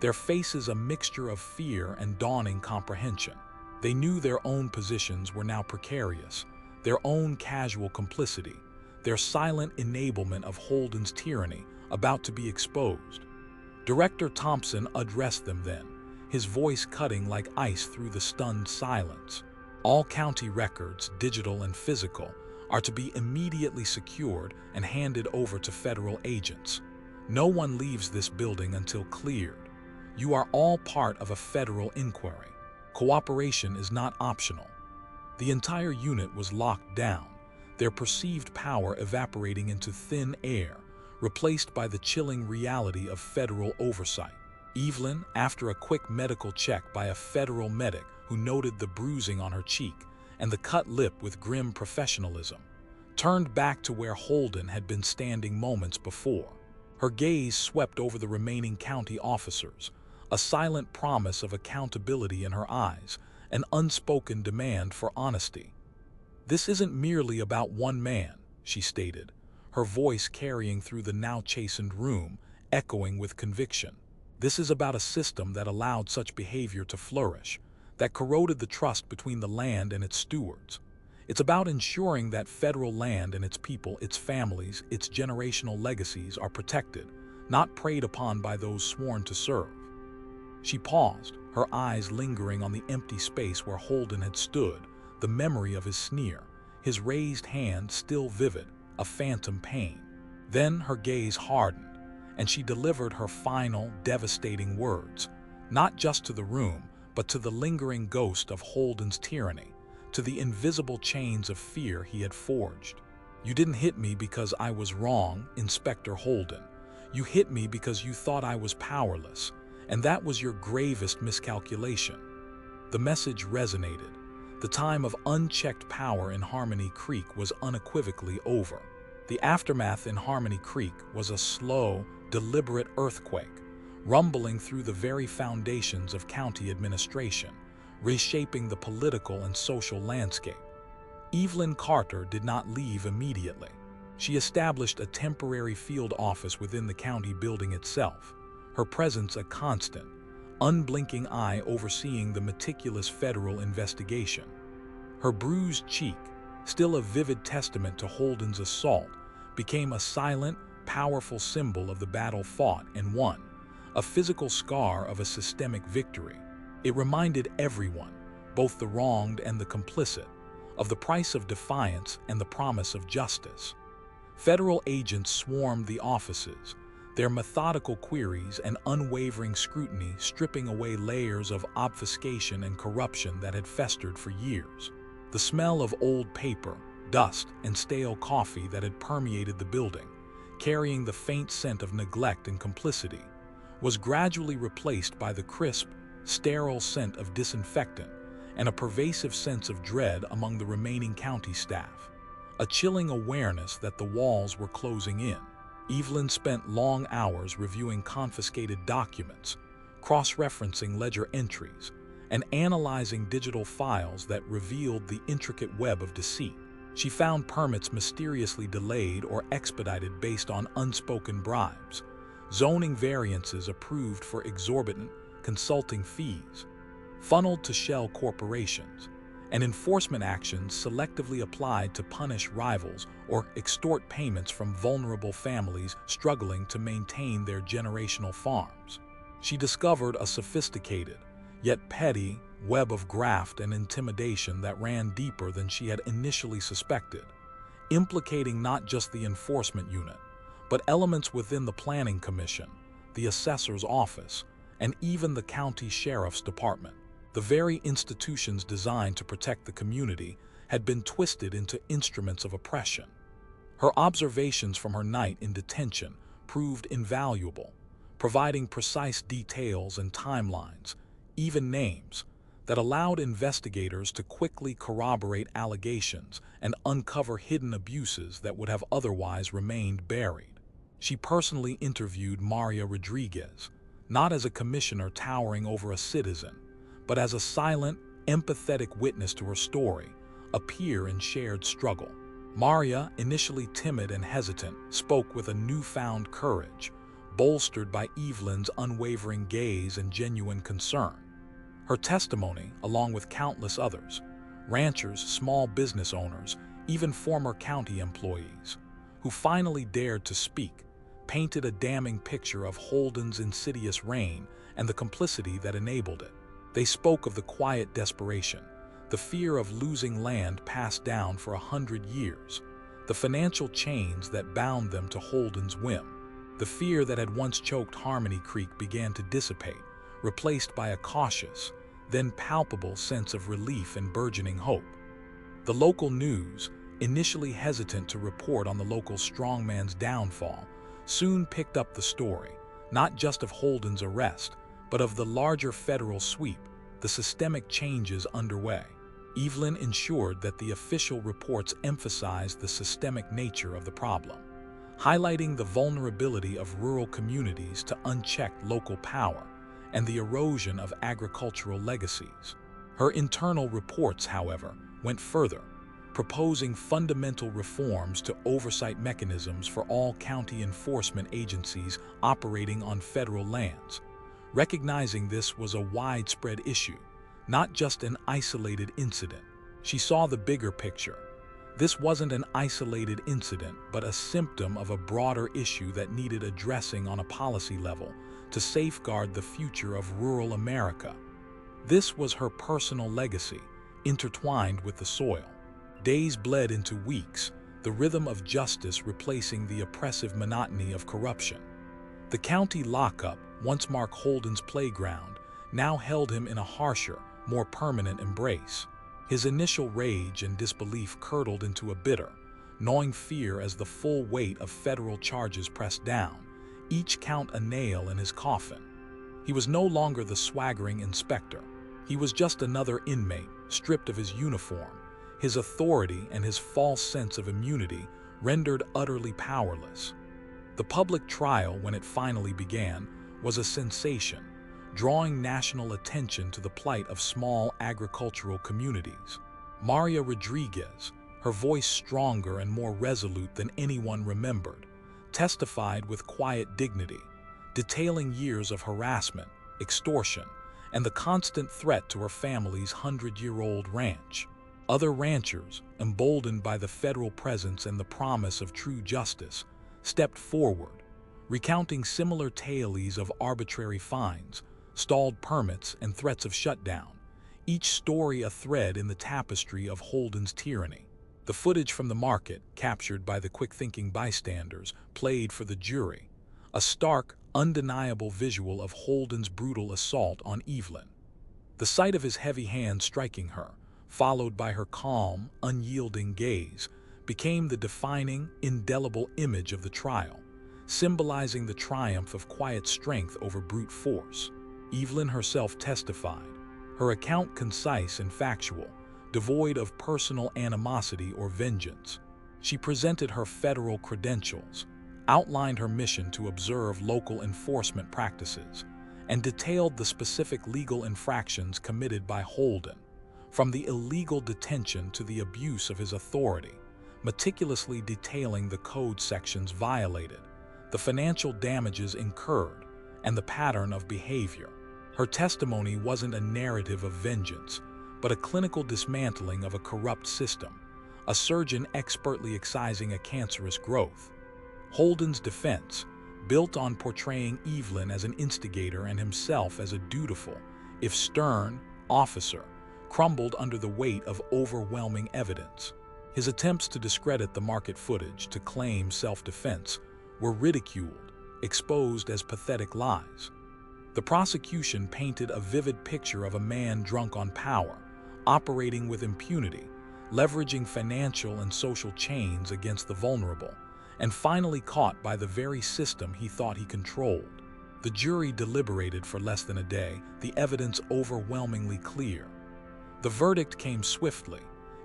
their faces a mixture of fear and dawning comprehension. They knew their own positions were now precarious, their own casual complicity, their silent enablement of Holden's tyranny about to be exposed. Director Thompson addressed them then, his voice cutting like ice through the stunned silence. All county records, digital and physical, are to be immediately secured and handed over to federal agents. No one leaves this building until cleared. You are all part of a federal inquiry. Cooperation is not optional. The entire unit was locked down, their perceived power evaporating into thin air, replaced by the chilling reality of federal oversight. Evelyn, after a quick medical check by a federal medic who noted the bruising on her cheek and the cut lip with grim professionalism, turned back to where Holden had been standing moments before. Her gaze swept over the remaining county officers, a silent promise of accountability in her eyes, an unspoken demand for honesty. "This isn't merely about one man," she stated, her voice carrying through the now chastened room, echoing with conviction. "This is about a system that allowed such behavior to flourish, that corroded the trust between the land and its stewards. It's about ensuring that federal land and its people, its families, its generational legacies are protected, not preyed upon by those sworn to serve." She paused, her eyes lingering on the empty space where Holden had stood, the memory of his sneer, his raised hand still vivid, a phantom pain. Then her gaze hardened, and she delivered her final, devastating words, not just to the room, but to the lingering ghost of Holden's tyranny, to the invisible chains of fear he had forged. "You didn't hit me because I was wrong, Inspector Holden. You hit me because you thought I was powerless, and that was your gravest miscalculation." The message resonated. The time of unchecked power in Harmony Creek was unequivocally over. The aftermath in Harmony Creek was a slow, deliberate earthquake, rumbling through the very foundations of county administration, reshaping the political and social landscape. Evelyn Carter did not leave immediately. She established a temporary field office within the county building itself, her presence a constant, unblinking eye overseeing the meticulous federal investigation. Her bruised cheek, still a vivid testament to Holden's assault, became a silent, powerful symbol of the battle fought and won, a physical scar of a systemic victory. It reminded everyone, both the wronged and the complicit, of the price of defiance and the promise of justice. Federal agents swarmed the offices, their methodical queries and unwavering scrutiny stripping away layers of obfuscation and corruption that had festered for years. The smell of old paper, dust, and stale coffee that had permeated the building, carrying the faint scent of neglect and complicity, was gradually replaced by the crisp, sterile scent of disinfectant and a pervasive sense of dread among the remaining county staff, a chilling awareness that the walls were closing in. Evelyn spent long hours reviewing confiscated documents, cross-referencing ledger entries, and analyzing digital files that revealed the intricate web of deceit. She found permits mysteriously delayed or expedited based on unspoken bribes, zoning variances approved for exorbitant consulting fees, funneled to shell corporations, and enforcement actions selectively applied to punish rivals or extort payments from vulnerable families struggling to maintain their generational farms. She discovered a sophisticated, yet petty, web of graft and intimidation that ran deeper than she had initially suspected, implicating not just the enforcement unit, but elements within the planning commission, the assessor's office, and even the county sheriff's department. The very institutions designed to protect the community had been twisted into instruments of oppression. Her observations from her night in detention proved invaluable, providing precise details and timelines, even names, that allowed investigators to quickly corroborate allegations and uncover hidden abuses that would have otherwise remained buried. She personally interviewed Maria Rodriguez, not as a commissioner towering over a citizen, but as a silent, empathetic witness to her story, a peer in shared struggle. Maria, initially timid and hesitant, spoke with a newfound courage, bolstered by Evelyn's unwavering gaze and genuine concern. Her testimony, along with countless others, ranchers, small business owners, even former county employees, who finally dared to speak, painted a damning picture of Holden's insidious reign and the complicity that enabled it. They spoke of the quiet desperation, the fear of losing land passed down for 100 years, the financial chains that bound them to Holden's whim. The fear that had once choked Harmony Creek began to dissipate, replaced by a cautious, then palpable sense of relief and burgeoning hope. The local news, initially hesitant to report on the local strongman's downfall, soon picked up the story, not just of Holden's arrest, but of the larger federal sweep, the systemic changes underway. Evelyn ensured that the official reports emphasized the systemic nature of the problem, highlighting the vulnerability of rural communities to unchecked local power and the erosion of agricultural legacies. Her internal reports, however, went further, proposing fundamental reforms to oversight mechanisms for all county enforcement agencies operating on federal lands. Recognizing this was a widespread issue, not just an isolated incident, she saw the bigger picture. This wasn't an isolated incident, but a symptom of a broader issue that needed addressing on a policy level to safeguard the future of rural America. This was her personal legacy, intertwined with the soil. Days bled into weeks, the rhythm of justice replacing the oppressive monotony of corruption. The county lockup, once Mark Holden's playground, now held him in a harsher, more permanent embrace. His initial rage and disbelief curdled into a bitter, gnawing fear as the full weight of federal charges pressed down, each count a nail in his coffin. He was no longer the swaggering inspector. He was just another inmate, stripped of his uniform, his authority and his false sense of immunity rendered utterly powerless. The public trial, when it finally began, was a sensation, drawing national attention to the plight of small agricultural communities. Maria Rodriguez, her voice stronger and more resolute than anyone remembered, testified with quiet dignity, detailing years of harassment, extortion, and the constant threat to her family's 100-year-old ranch. Other ranchers, emboldened by the federal presence and the promise of true justice, stepped forward, recounting similar tales of arbitrary fines, stalled permits, and threats of shutdown, each story a thread in the tapestry of Holden's tyranny. The footage from the market, captured by the quick-thinking bystanders, played for the jury, a stark, undeniable visual of Holden's brutal assault on Evelyn. The sight of his heavy hand striking her, followed by her calm, unyielding gaze, became the defining, indelible image of the trial, symbolizing the triumph of quiet strength over brute force. Evelyn herself testified, her account concise and factual, devoid of personal animosity or vengeance. She presented her federal credentials, outlined her mission to observe local enforcement practices, and detailed the specific legal infractions committed by Holden, from the illegal detention to the abuse of his authority, meticulously detailing the code sections violated, the financial damages incurred, and the pattern of behavior. Her testimony wasn't a narrative of vengeance, but a clinical dismantling of a corrupt system, a surgeon expertly excising a cancerous growth. Holden's defense, built on portraying Evelyn as an instigator and himself as a dutiful, if stern, officer, crumbled under the weight of overwhelming evidence. His attempts to discredit the market footage to claim self-defense were ridiculed, exposed as pathetic lies. The prosecution painted a vivid picture of a man drunk on power, operating with impunity, leveraging financial and social chains against the vulnerable, and finally caught by the very system he thought he controlled. The jury deliberated for less than a day, the evidence overwhelmingly clear. The verdict came swiftly,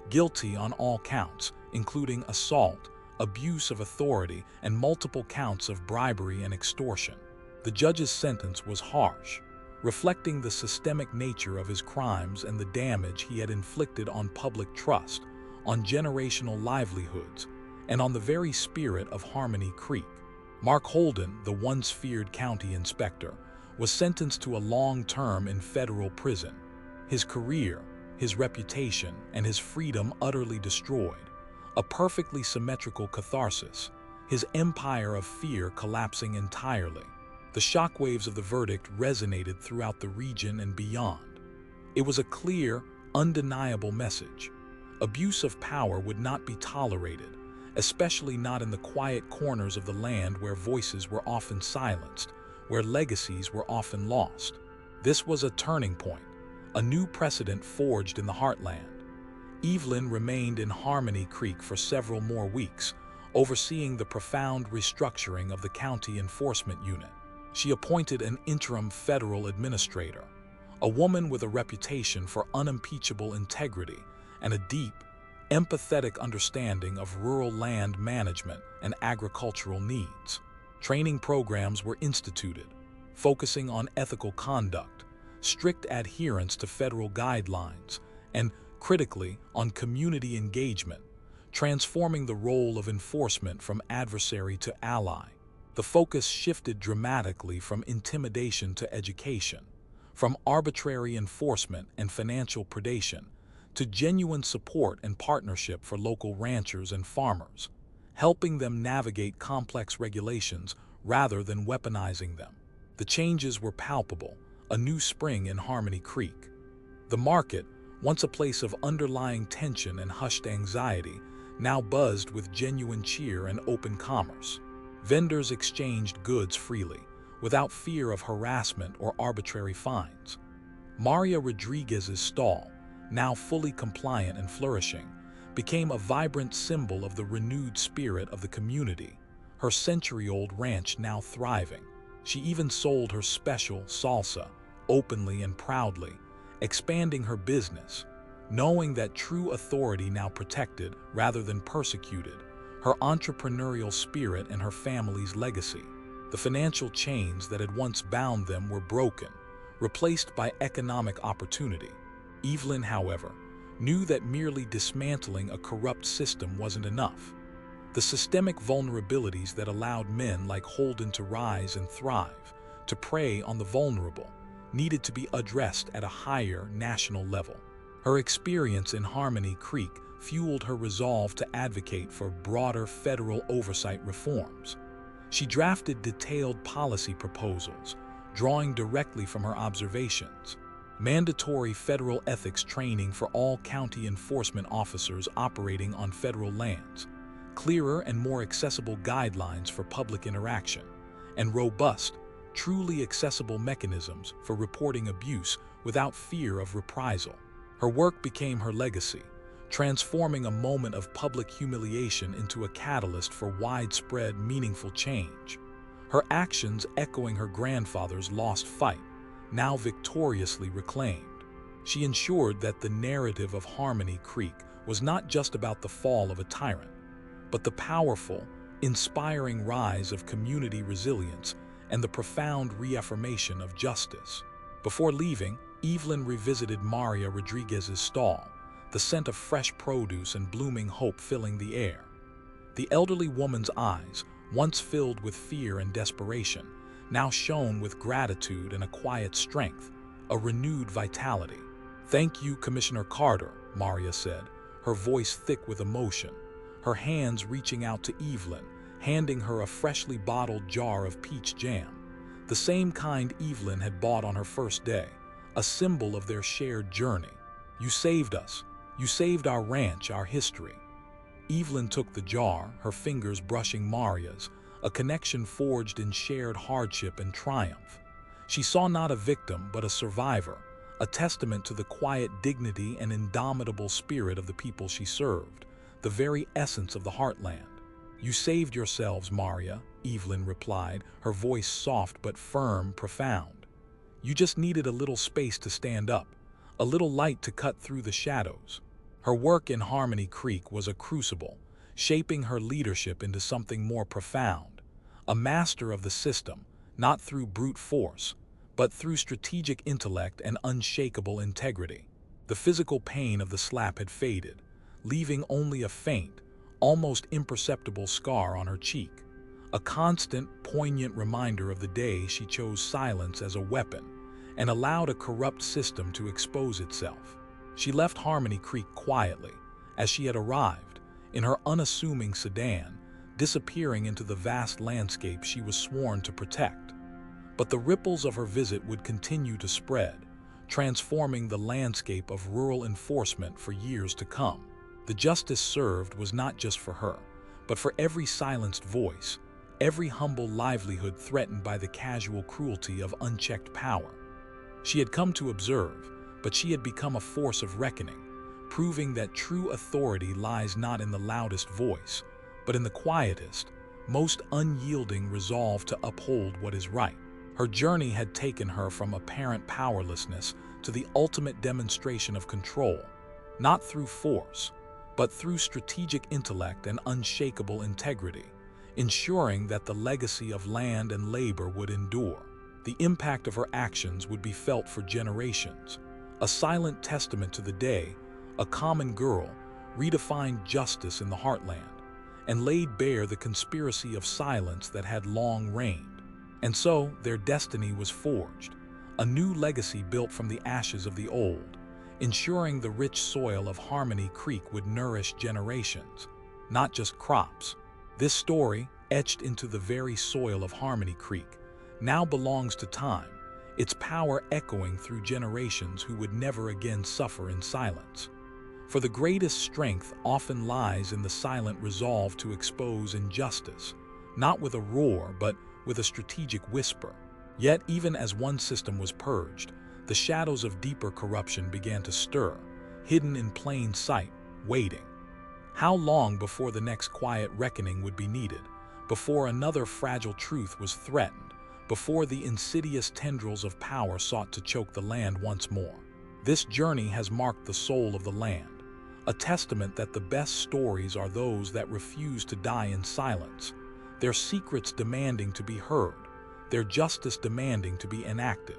guilty on all counts, including assault, abuse of authority, and multiple counts of bribery and extortion. The judge's sentence was harsh, reflecting the systemic nature of his crimes and the damage he had inflicted on public trust, on generational livelihoods, and on the very spirit of Harmony Creek. Mark Holden, the once feared county inspector, was sentenced to a long term in federal prison. His career, his reputation, and his freedom utterly destroyed. A perfectly symmetrical catharsis, his empire of fear collapsing entirely. The shockwaves of the verdict resonated throughout the region and beyond. It was a clear, undeniable message. Abuse of power would not be tolerated, especially not in the quiet corners of the land where voices were often silenced, where legacies were often lost. This was a turning point, a new precedent forged in the heartland. Evelyn remained in Harmony Creek for several more weeks, overseeing the profound restructuring of the county enforcement unit. She appointed an interim federal administrator, a woman with a reputation for unimpeachable integrity and a deep, empathetic understanding of rural land management and agricultural needs. Training programs were instituted, focusing on ethical conduct, strict adherence to federal guidelines, and, critically, on community engagement, transforming the role of enforcement from adversary to ally. The focus shifted dramatically from intimidation to education, from arbitrary enforcement and financial predation to genuine support and partnership for local ranchers and farmers, helping them navigate complex regulations rather than weaponizing them. The changes were palpable, a new spring in Harmony Creek. The market, once a place of underlying tension and hushed anxiety, now buzzed with genuine cheer and open commerce. Vendors exchanged goods freely, without fear of harassment or arbitrary fines. Maria Rodriguez's stall, now fully compliant and flourishing, became a vibrant symbol of the renewed spirit of the community, her century-old ranch now thriving. She even sold her special salsa, openly and proudly, expanding her business, knowing that true authority now protected rather than persecuted, her entrepreneurial spirit and her family's legacy. The financial chains that had once bound them were broken, replaced by economic opportunity. Evelyn, however, knew that merely dismantling a corrupt system wasn't enough. The systemic vulnerabilities that allowed men like Holden to rise and thrive, to prey on the vulnerable, needed to be addressed at a higher national level. Her experience in Harmony Creek fueled her resolve to advocate for broader federal oversight reforms. She drafted detailed policy proposals, drawing directly from her observations. Mandatory federal ethics training for all county enforcement officers operating on federal lands, clearer and more accessible guidelines for public interaction, and robust, truly accessible mechanisms for reporting abuse without fear of reprisal. Her work became her legacy, transforming a moment of public humiliation into a catalyst for widespread, meaningful change. Her actions echoing her grandfather's lost fight, now victoriously reclaimed. She ensured that the narrative of Harmony Creek was not just about the fall of a tyrant, but the powerful, inspiring rise of community resilience and the profound reaffirmation of justice. Before leaving, Evelyn revisited Maria Rodriguez's stall, the scent of fresh produce and blooming hope filling the air. The elderly woman's eyes, once filled with fear and desperation, now shone with gratitude and a quiet strength, a renewed vitality. "Thank you, Commissioner Carter," Maria said, her voice thick with emotion, her hands reaching out to Evelyn, handing her a freshly bottled jar of peach jam, the same kind Evelyn had bought on her first day, a symbol of their shared journey. "You saved us. You saved our ranch, our history." Evelyn took the jar, her fingers brushing Maria's, a connection forged in shared hardship and triumph. She saw not a victim, but a survivor, a testament to the quiet dignity and indomitable spirit of the people she served, the very essence of the heartland. "You saved yourselves, Maria," Evelyn replied, her voice soft but firm, profound. "You just needed a little space to stand up, a little light to cut through the shadows." Her work in Harmony Creek was a crucible, shaping her leadership into something more profound, a master of the system, not through brute force, but through strategic intellect and unshakable integrity. The physical pain of the slap had faded, leaving only a faint, almost imperceptible scar on her cheek, a constant, poignant reminder of the day she chose silence as a weapon and allowed a corrupt system to expose itself. She left Harmony Creek quietly, as she had arrived, in her unassuming sedan, disappearing into the vast landscape she was sworn to protect. But the ripples of her visit would continue to spread, transforming the landscape of rural enforcement for years to come. The justice served was not just for her, but for every silenced voice, every humble livelihood threatened by the casual cruelty of unchecked power. She had come to observe, but she had become a force of reckoning, proving that true authority lies not in the loudest voice, but in the quietest, most unyielding resolve to uphold what is right. Her journey had taken her from apparent powerlessness to the ultimate demonstration of control, not through force, but through strategic intellect and unshakable integrity, ensuring that the legacy of land and labor would endure. The impact of her actions would be felt for generations, a silent testament to the day a common girl redefined justice in the heartland and laid bare the conspiracy of silence that had long reigned. And so their destiny was forged, a new legacy built from the ashes of the old, ensuring the rich soil of Harmony Creek would nourish generations, not just crops. This story, etched into the very soil of Harmony Creek, now belongs to time, its power echoing through generations who would never again suffer in silence. For the greatest strength often lies in the silent resolve to expose injustice, not with a roar, but with a strategic whisper. Yet, even as one system was purged, the shadows of deeper corruption began to stir, hidden in plain sight, waiting. How long before the next quiet reckoning would be needed, before another fragile truth was threatened, before the insidious tendrils of power sought to choke the land once more? This journey has marked the soul of the land, a testament that the best stories are those that refuse to die in silence, their secrets demanding to be heard, their justice demanding to be enacted.